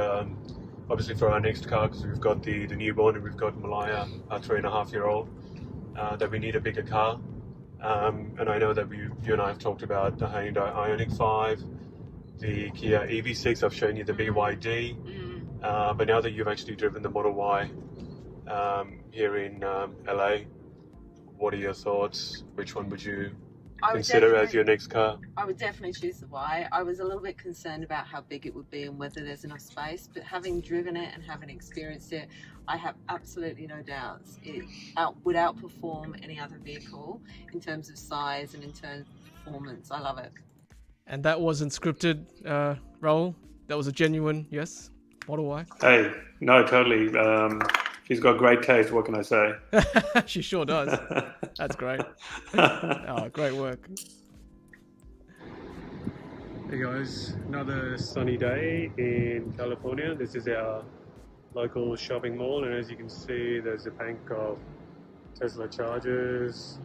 obviously for our next car, because we've got the newborn and we've got Malaya, our 3.5-year-old, that we need a bigger car. And I know that you and I have talked about the Hyundai Ioniq 5, the Kia EV6, I've shown you the BYD, but now that you've actually driven the Model Y here in LA, what are your thoughts? Which one would you consider as your next car? I would definitely choose the Y. I was a little bit concerned about how big it would be and whether there's enough space, but having driven it and having experienced it, I have absolutely no doubts. It would outperform any other vehicle in terms of size and in terms of performance. I love it. And that wasn't scripted, Rahul. That was a genuine yes. Model Y. Hey, no, totally. She's got great taste. What can I say? She sure does. That's great. Oh, great work. Hey guys, another sunny day in California. This is our local shopping mall, and as you can see, there's a bank of Tesla chargers.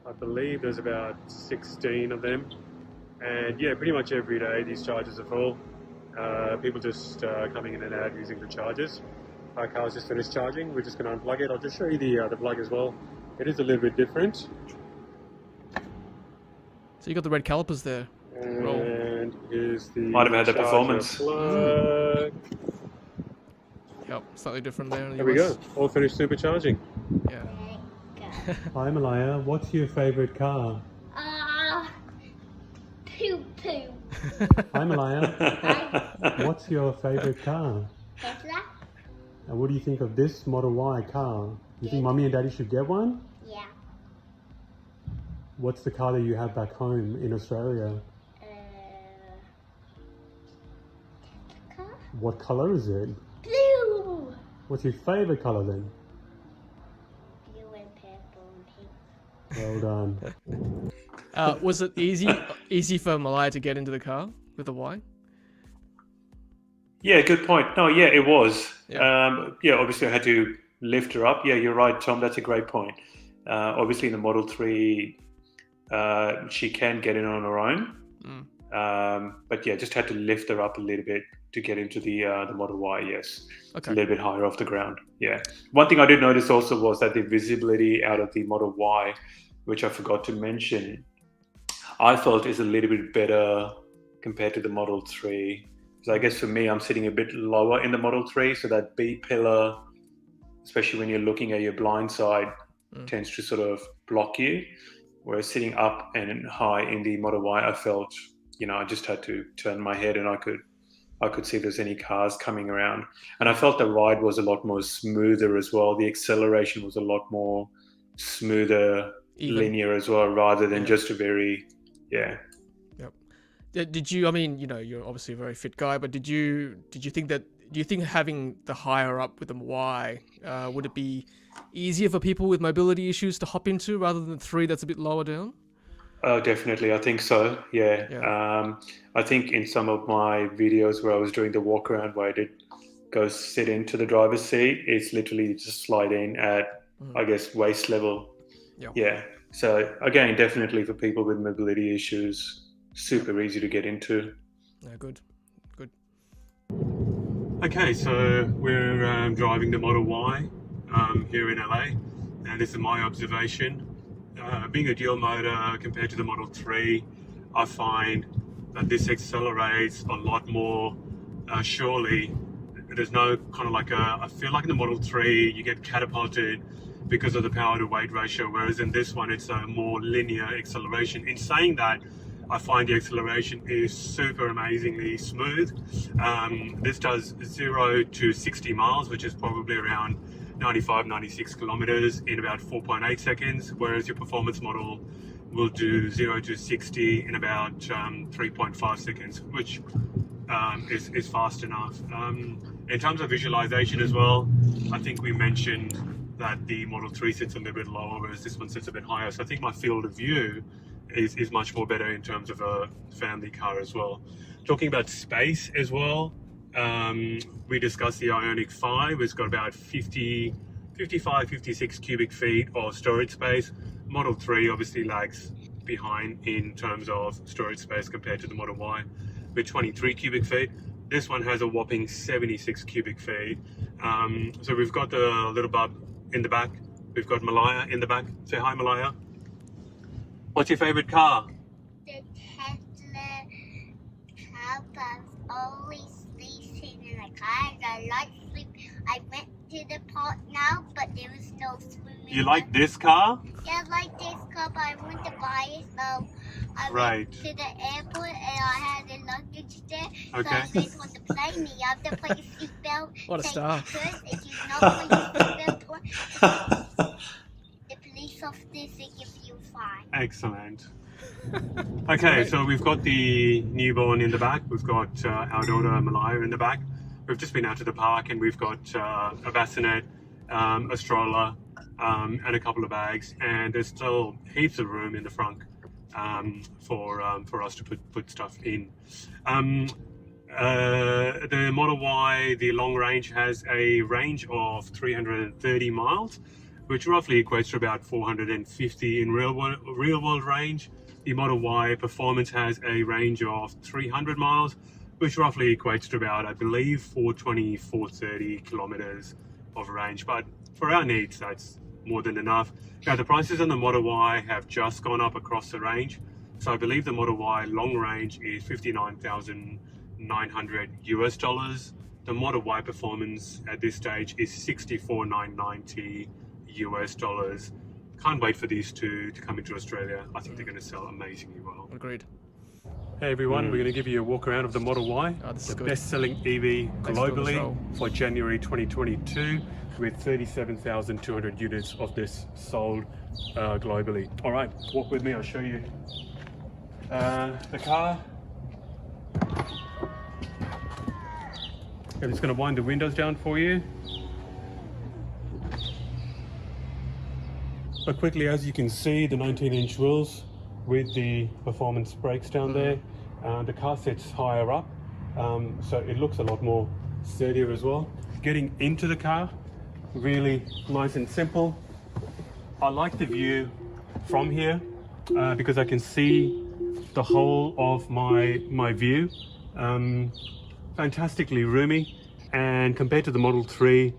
I believe there's about 16 of them, and yeah, pretty much every day these chargers are full. People just coming in and out using the chargers. Our car's just finished charging. We're just going to unplug it. I'll just show you the plug as well. It is a little bit different. So you got the red calipers there. And here's the Might have had the performance. Plug. Yep, slightly different there. In the There we US. go. All finished supercharging. Yeah. Hi Malaya, what's your favorite car? Poo poo. Hi Malaya, what's your favorite car? Tesla? And what do you think of this Model Y car? You think Mummy and Daddy should get one? Yeah. What's the car that you have back home in Australia? Car? What color is it? Blue. What's your favorite color then? Blue and purple and pink. Well done. Was it easy for Malaya to get into the car with the Y? Yeah, good point. No, yeah, it was. Yeah. Obviously I had to lift her up. Yeah, you're right, Tom. That's a great point. Obviously in the Model 3, she can get in on her own. But yeah, just had to lift her up a little bit to get into the Model Y, yes. Okay. It's a little bit higher off the ground, yeah. One thing I did notice also was that the visibility out of the Model Y, which I forgot to mention, I felt is a little bit better compared to the Model 3. So I guess for me, I'm sitting a bit lower in the Model 3, so that B pillar, especially when you're looking at your blind side, tends to sort of block you. Whereas sitting up and high in the Model Y, I felt, I just had to turn my head and I could see if there's any cars coming around. And I felt the ride was a lot more smoother as well. The acceleration was a lot more smoother, linear as well, rather than just a very, Did you? I mean, you're obviously a very fit guy, but did you think that? Do you think having the higher up with the Y would it be easier for people with mobility issues to hop into rather than 3 that's a bit lower down? Oh, definitely. I think so. Yeah. I think in some of my videos where I was doing the walk around where I did go sit into the driver's seat, it's literally just slide in at, I guess, waist level. Yeah. So again, definitely for people with mobility issues, super easy to get into. Yeah, good. Okay, so we're driving the Model Y here in LA, and this is my observation. Being a dual motor compared to the Model 3, I find that this accelerates a lot more surely. There's no kind of I feel like in the Model 3 you get catapulted because of the power to weight ratio, whereas in this one it's a more linear acceleration. In saying that, I find the acceleration is super amazingly smooth. This does 0 to 60 miles, which is probably around 95, 96 kilometers in about 4.8 seconds, whereas your performance model will do 0 to 60 in about 3.5 seconds, which is fast enough. In terms of visualization as well, I think we mentioned that the Model 3 sits a little bit lower, whereas this one sits a bit higher. So I think my field of view is much more better in terms of a family car as well. Talking about space as well, we discussed the Ioniq 5. It's got about 55, 56 cubic feet of storage space. Model 3 obviously lags behind in terms of storage space compared to the Model Y with 23 cubic feet. This one has a whopping 76 cubic feet. So we've got the little bub in the back. We've got Malaya in the back. Say hi, Malaya. What's your favorite car? The Tesla car, but I was always sleeping in the car. I like sleep. I went to the park now, but there was no swimming. You like this car? Yeah, I like this car, but I want to buy it, so I Right. went to the airport and I had the luggage there. Okay. So I said on the plane, you have to put your seatbelt. What a star. Because if you not put your seatbelt on, the police officer give you a fine. Excellent. Okay, so we've got the newborn in the back. We've got our daughter Malaya in the back. We've just been out to the park and we've got a bassinet, a stroller, and a couple of bags. And there's still heaps of room in the front for us to put stuff in. The Model Y, the long range, has a range of 330 miles, which roughly equates to about 450 in real world range. The Model Y Performance has a range of 300 miles, which roughly equates to about, I believe, 420, 430 kilometers of range. But for our needs, that's more than enough. Now, the prices on the Model Y have just gone up across the range. So I believe the Model Y long range is $59,900 US dollars. The Model Y Performance at this stage is $64,990 US dollars. Can't wait for these two to come into Australia. I think they're going to sell amazingly well. Agreed. Hey everyone, we're going to give you a walk around of the Model Y, this is the good. best-selling EV Thanks for doing this, globally Rahul. for January 2022, with 37,200 units of this sold globally. All right, walk with me, I'll show you the car. I'm just going to wind the windows down for you. But quickly, as you can see, the 19-inch wheels with the performance brakes down there. The car sits higher up, so it looks a lot more sturdier as well. Getting into the car, really nice and simple. I like the view from here because I can see the whole of my view. Fantastically roomy, and compared to the Model 3,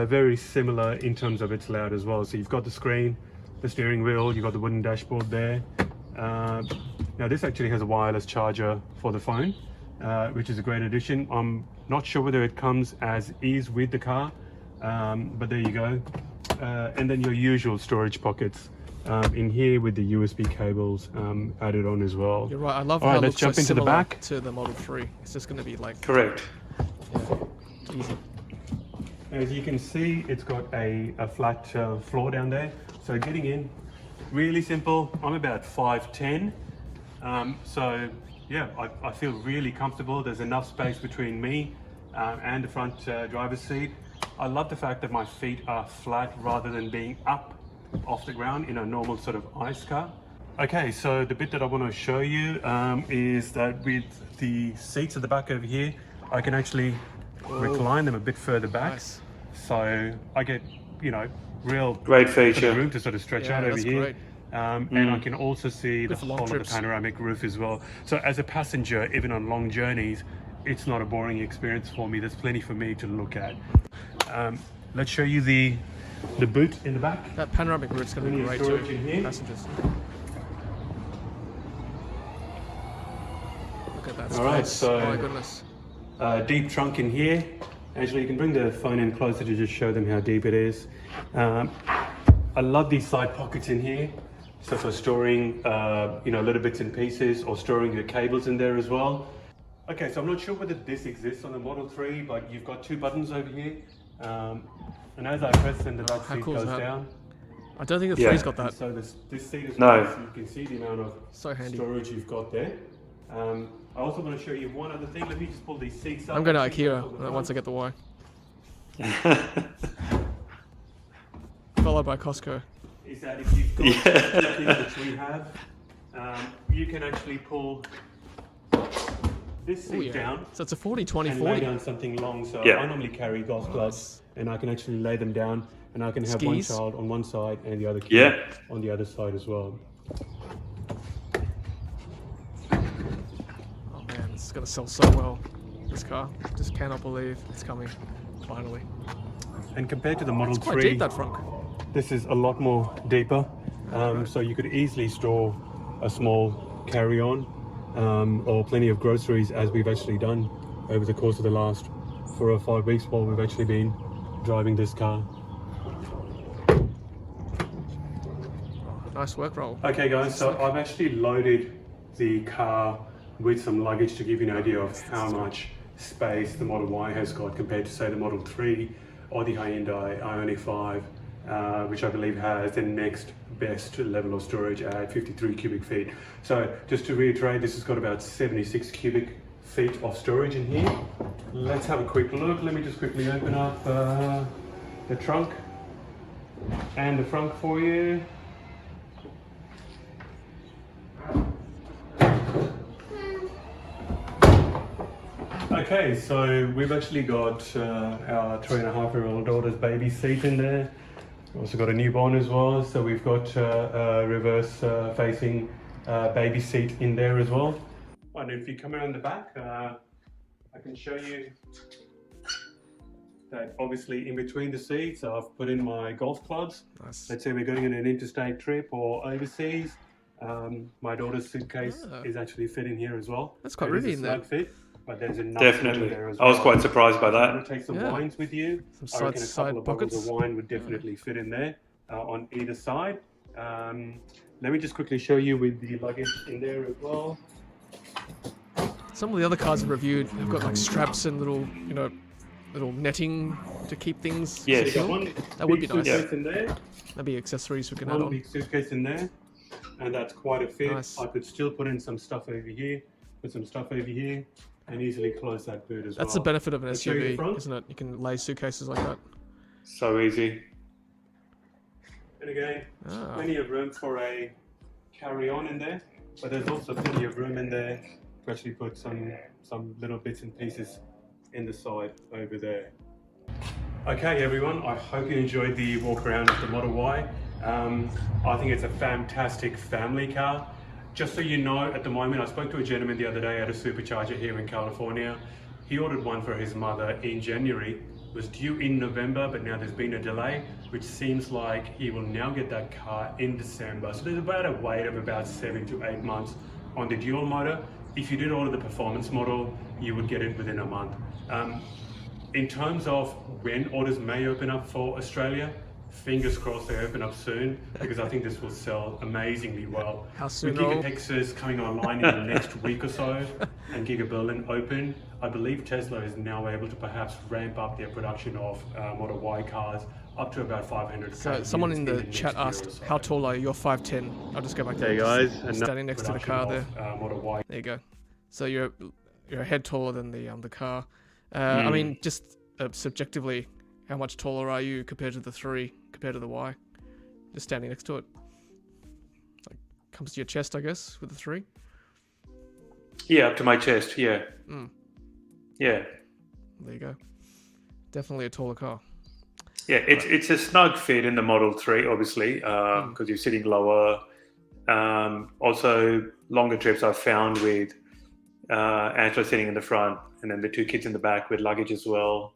very similar in terms of its layout as well. So you've got the screen, the steering wheel, you've got the wooden dashboard there. Now this actually has a wireless charger for the phone, which is a great addition. I'm not sure whether it comes as is with the car, but there you go. And then your usual storage pockets in here with the USB cables added on as well. You're right. I love All how right, it let's looks so jump into the similar back. to the Model 3. It's just going to be like Correct. easy. As you can see, it's got a flat floor down there. So getting in, really simple. I'm about 5'10", so yeah, I feel really comfortable. There's enough space between me and the front driver's seat. I love the fact that my feet are flat rather than being up off the ground in a normal sort of ICE car. Okay, so the bit that I want to show you is that with the seats at the back over here, I can actually recline them a bit further back. Nice. So I get, you know, real Great sort of feature. room to sort of stretch Yeah, out over that's here. great. And I can also see the Good for long whole of the trips. panoramic roof as well. So as a passenger, even on long journeys, it's not a boring experience for me. There's plenty for me to look at. Let's show you the boot in the back. That panoramic route's going to be Plenty great of storage too. in here. Passengers. Look at that All right, space. so- Oh my goodness. Deep trunk in here. Actually, you can bring the phone in closer to just show them how deep it is. I love these side pockets in here. So for storing, you know, little bits and pieces, or storing your cables in there as well. Okay, so I'm not sure whether this exists on the Model 3, but you've got two buttons over here. And as I press them, the back how seat cool is goes that? down. I don't think the Yeah. three's got that. So this seat is No. nice. You can see the amount of So handy. storage you've got there. I also want to show you one other thing. Let me just pull these seats up. I'm going to Actually, IKEA on the once I front. get the Y. Followed by Costco. Is that if you've got the thing which we have, you can actually pull this seat Oh, yeah. down So it's a 40, 20, and lay 40. down something long. So Yeah. I normally carry golf clubs, and I can actually lay them down, and I can have one Skis. child on one side and the other kid Yeah. on the other side as well. Oh man, this is going to sell so well. This car. Just cannot believe it's coming. Finally. And compared to the Model It's quite 3, deep, that front. this is a lot more deeper. So you could easily store a small carry-on or plenty of groceries, as we've actually done over the course of the last 4 or 5 weeks while we've actually been driving this car. Nice work, Rahul. Okay guys, so I've actually loaded the car with some luggage to give you an idea of how much space the Model Y has got compared to, say, the Model 3 or the Hyundai Ioniq 5, which I believe has the next best level of storage at 53 cubic feet. So just to reiterate, this has got about 76 cubic feet of storage in here. Let's have a quick look. Let me just quickly open up the trunk and the front for you. Okay, so we've actually got our 3.5-year-old daughter's baby seat in there. We've also got a newborn as well, so we've got a reverse facing baby seat in there as well. And if you come around the back, I can show you that obviously in between the seats I've put in my golf clubs. Nice. Let's say we're going on an interstate trip or overseas. My daughter's suitcase is actually fit in here as well. That's quite It is roomy a in there. snug fit, but there's enough in Definitely. there as I was well. quite surprised by If you that. want to take some Yeah. wines with you, Some I reckon a side couple of bottles pockets. of wine would definitely fit in there on either side. Let me just quickly show you with the luggage in there as well. Some of the other cars I've reviewed have got like straps and little, little netting to keep things Yes. So you got secure. one That would be big nice. suitcase in there, Maybe accessories we can add one on. big suitcase in there, and that's quite a fit. Nice. I could still put in some stuff over here, put some stuff over here, and easily close that boot as well. That's the benefit of an Let's show you the SUV, front. isn't it? You can lay suitcases like that. So easy. And again, Ah, plenty of room for a carry-on in there, but there's also plenty of room in there to actually put some little bits and pieces in the side over there. Okay everyone, I hope you enjoyed the walk around of the Model Y. I think it's a fantastic family car. Just so you know, at the moment, I spoke to a gentleman the other day at a supercharger here in California. He ordered one for his mother in January. It was due in November, but now there's been a delay, which seems like he will now get that car in December. So there's about a wait of about 7 to 8 months on the dual motor. If you did order the performance model, you would get it within a month. In terms of when orders may open up for Australia, fingers crossed they open up soon, because I think this will sell amazingly well. How soon, With Giga Rahul? Texas coming online in the next week or so, and Giga Berlin open, I believe Tesla is now able to perhaps ramp up their production of Model Y cars up to about 500. so someone in the chat asked, how tall are you? You're 5'10". I'll just go back There there. you Just guys, standing next to the car there. Model Y. There you go. So you're a head taller than the car. I mean, just subjectively, how much taller are you compared to the 3, compared to the Y? Just standing next to it. Like, comes to your chest, I guess, with the 3. Yeah, up to my chest. Yeah. Mm. Yeah. There you go. Definitely a taller car. Yeah, it's a snug fit in the Model 3, obviously, because you're sitting lower. Also, longer trips I've found with Angela sitting in the front and then the 2 kids in the back with luggage as well.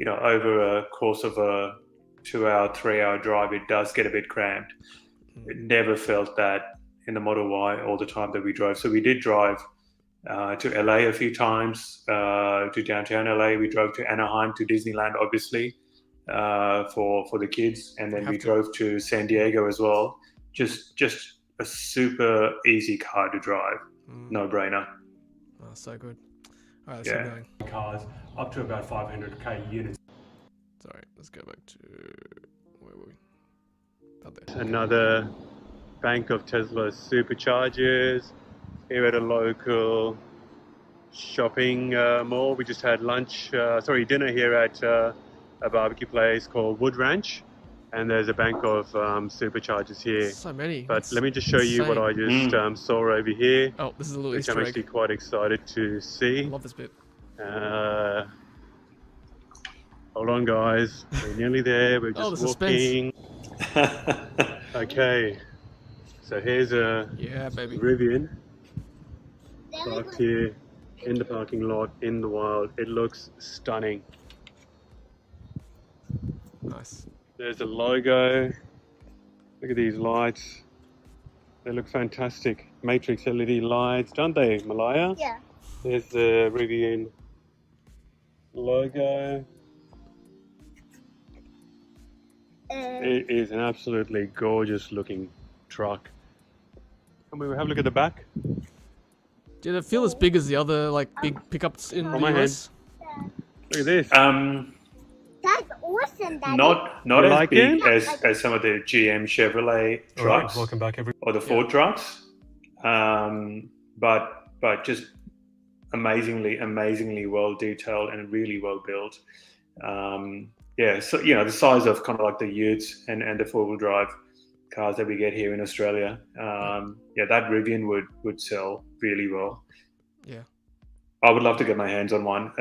Over a course of a 2-hour, 3-hour drive, it does get a bit cramped. It never felt that in the Model Y all the time that we drove. So we did drive to LA a few times, to downtown LA. We drove to Anaheim, to Disneyland, obviously, for the kids. And then we drove to San Diego as well. Just a super easy car to drive. No brainer. Oh, so good. All right, let's keep going. Cars up to about 500k units. Sorry, let's go back to... Where were we? out there. Another bank of Tesla superchargers here at a local shopping mall. We just had dinner here at a barbecue place called Wood Ranch, and there's a bank of superchargers here. So many. But That's let me just show you what I insane. just saw over here, Oh, this is a little which I'm Easter actually egg. quite excited to I see. love this bit. Hold on, guys. We're nearly there. We're Oh, just the suspense. walking. Okay. So here's a Yeah, baby. Rivian parked here in the parking lot in the wild. It looks stunning. Nice. There's the logo. Look at these lights. They look fantastic. Matrix LED lights, don't they, Malaya? Yeah. There's the Rivian logo. It is an absolutely gorgeous looking truck. Can we have a look at the back? Did it feel as big as the other like big pickups in the my hand. US? Look at this. That's awesome, Daddy. Not You as like big it? as some of the GM Chevrolet trucks welcome back, everyone. or the Ford trucks, but just amazingly well detailed and really well built. So the size of kind of like the Utes and the 4-wheel drive cars that we get here in Australia. That Rivian would sell really well. Yeah. I would love to get my hands on one.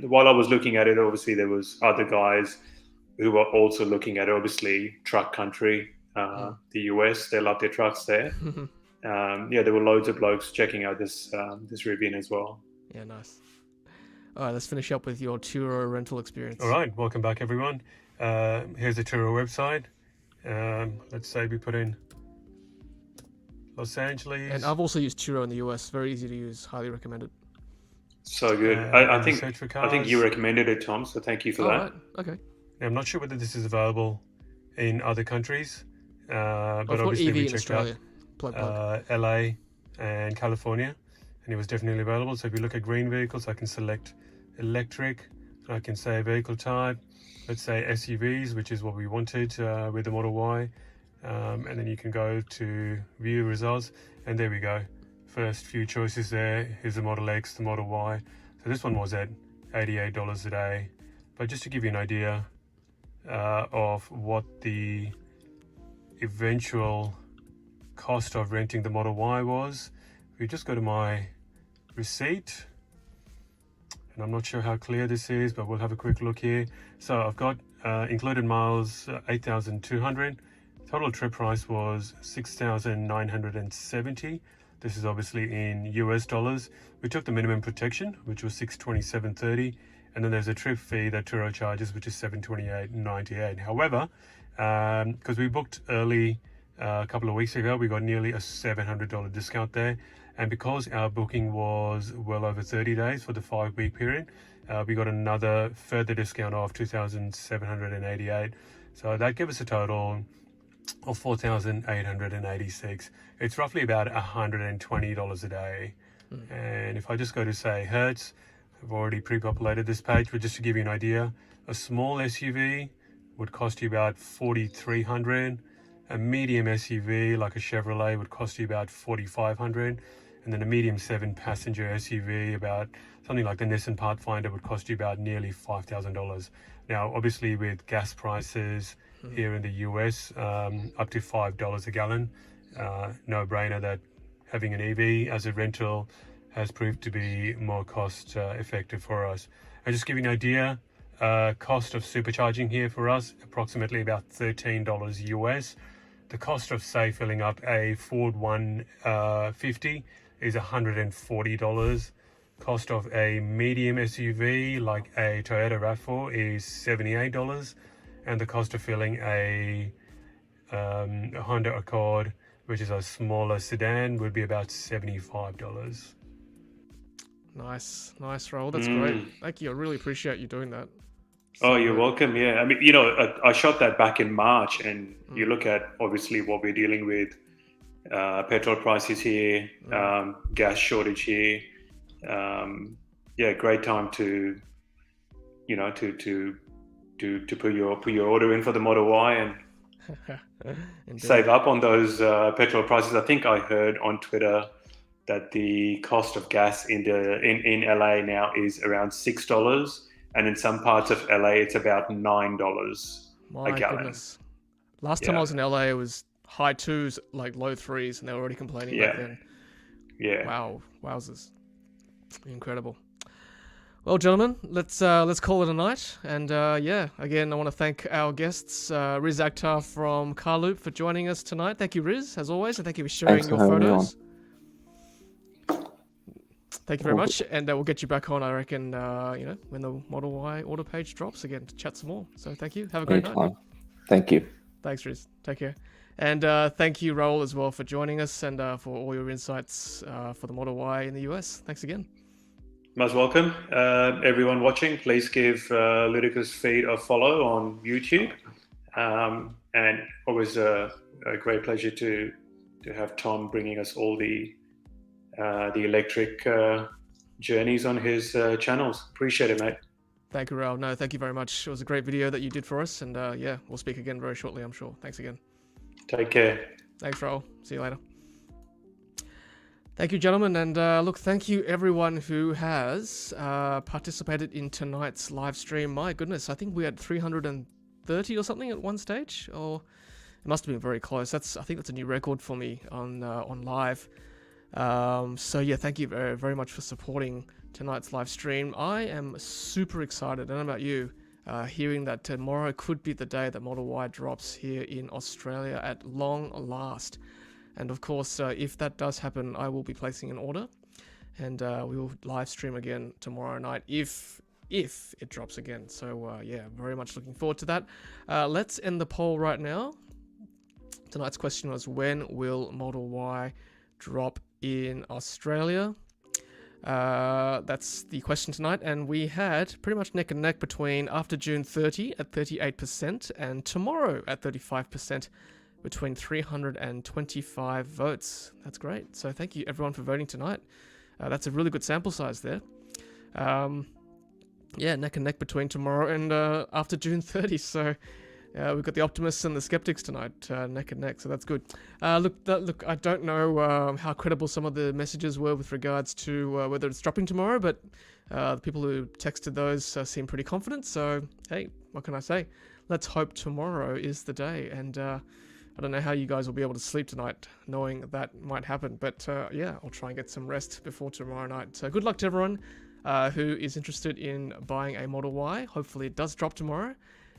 While I was looking at it, obviously there was other guys who were also looking at it. Obviously, truck country, the US, they love their trucks there. There were loads of blokes checking out this Rivian as well. Yeah, nice. All right, let's finish up with your Turo rental experience. All right, welcome back, everyone. Here's the Turo website. Let's say we put in Los Angeles. And I've also used Turo in the US. Very easy to use. Highly recommended. So good. I think search for I think cars. you recommended it, Tom. So thank you for that. Right. Okay. Now, I'm not sure whether this is available in other countries, but I've got obviously EV we in checked Australia. Plug. LA and California, and it was definitely available. So if you look at green vehicles, I can select electric. I can say vehicle type. Let's say SUVs, which is what we wanted with the Model Y. And then you can go to view results, and there we go. First few choices there. Here's the Model X, the Model Y. So this one was at $88 a day. But just to give you an idea of what the eventual cost of renting the Model Y was, if you just go to my receipt, and I'm not sure how clear this is, but we'll have a quick look here. So I've got included miles 8,200. Total trip price was 6,970. This is obviously in US dollars. We took the minimum protection, which was $627.30, and then there's a trip fee that Turo charges, which is $728.98. However, because we booked early a couple of weeks ago, we got nearly a $700 discount there. And because our booking was well over 30 days for the 5-week period, we got another further discount of $2,788. So that gave us a total of $4,886. It's roughly about $120 a day. And if I just go to say Hertz, I've already pre-populated this page, but just to give you an idea, a small SUV would cost you about $4,300. A medium SUV like a Chevrolet would cost you about $4,500, and then a medium 7-passenger SUV, about something like the Nissan Pathfinder, would cost you about nearly $5,000. Now, obviously, with gas prices here in the US up to $5 a gallon, no brainer that having an EV as a rental has proved to be more cost effective for us. And just to give you an idea, cost of supercharging here for us, approximately about $13 US. The cost of, say, filling up a Ford 150 is $140. Cost of a medium SUV like a Toyota RAV4 is $78. And the cost of filling a Honda Accord, which is a smaller sedan, would be about $75. Nice, Rahul. That's great. Thank you. I really appreciate you doing that. Oh, you're welcome. Yeah, I mean, I shot that back in March, and you look at obviously what we're dealing with, petrol prices here, gas shortage here. Great time to put your order in for the Model Y, and Indeed. save up on those petrol prices. I think I heard on Twitter that the cost of gas in LA now is around $6, and in some parts of LA it's about $9 My a gallon. goodness. Last time I was in LA, it was high twos, like low threes, and they were already complaining back then. Yeah. Wow, wowzers, incredible. Well, gentlemen, let's call it a night. And again, I want to thank our guests, Riz Akhtar from Carloop, for joining us tonight. Thank you, Riz, as always, and thank you for sharing Thanks for your having me photos. Thank you very much, and we'll get you back on, I reckon, when the Model Y order page drops again to chat some more. So thank you. Have a great night. Anytime. Thank you. Thanks, Riz. Take care. And thank you, Rahul, as well, for joining us and for all your insights for the Model Y in the US. Thanks again. Most welcome. Everyone watching, please give Ludicrous Feed a follow on YouTube. And always a great pleasure to have Tom bringing us all the electric journeys on his channels. Appreciate it, mate. Thank you, Rahul. No, thank you very much. It was a great video that you did for us. And we'll speak again very shortly, I'm sure. Thanks again. Take care. Thanks, Rahul. See you later. Thank you, gentlemen. And look, thank you, everyone who has participated in tonight's live stream. My goodness, I think we had 330 or something at one stage. Or it must have been very close. I think that's a new record for me on live. Thank you very, very much for supporting tonight's live stream. I am super excited. I don't know about you, hearing that tomorrow could be the day that Model Y drops here in Australia at long last. And of course, if that does happen, I will be placing an order, and we will live stream again tomorrow night if it drops again. So very much looking forward to that. Let's end the poll right now. Tonight's question was, when will Model Y drop in Australia? That's the question tonight, and we had pretty much neck and neck between after June 30 at 38% and tomorrow at 35%, between 325 votes. That's great. So thank you everyone for voting tonight. That's a really good sample size there. Neck and neck between tomorrow and after June 30. So we've got the optimists and the skeptics tonight, neck and neck. So that's good. Look, I don't know how credible some of the messages were with regards to whether it's dropping tomorrow, but the people who texted those seem pretty confident. So hey, what can I say? Let's hope tomorrow is the day. And I don't know how you guys will be able to sleep tonight knowing that might happen, but I'll try and get some rest before tomorrow night. So good luck to everyone who is interested in buying a Model Y. Hopefully it does drop tomorrow,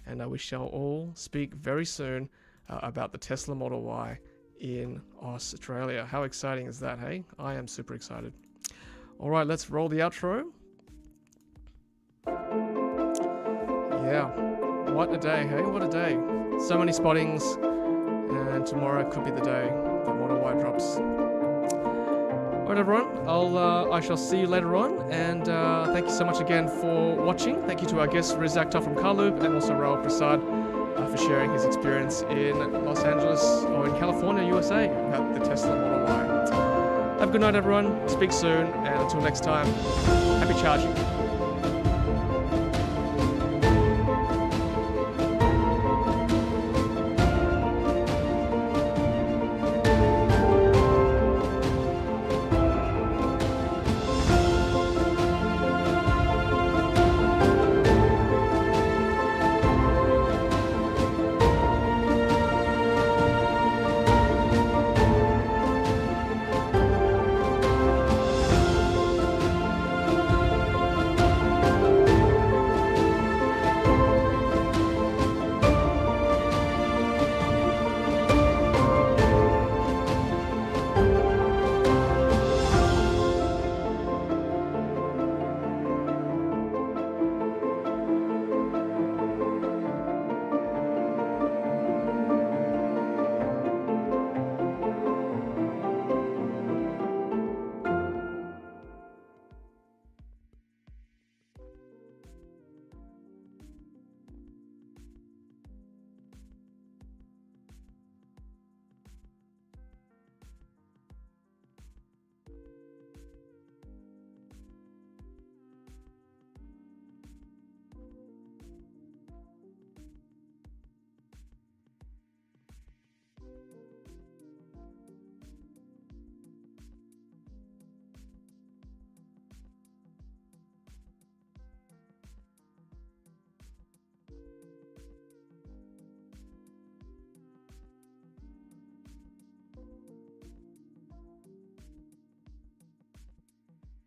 and we shall all speak very soon about the Tesla Model Y in Australia. How exciting is that, hey? I am super excited. All right, let's roll the outro. Yeah, what a day, hey? What a day. So many spottings. And tomorrow could be the day that Model Y drops. Alright everyone, I shall see you later on, and thank you so much again for watching. Thank you to our guest Riz Akhtar from Carloop, and also Rahul Prasad for sharing his experience in Los Angeles, or in California, USA, about the Tesla Model Y. Have a good night everyone, speak soon, and until next time, happy charging.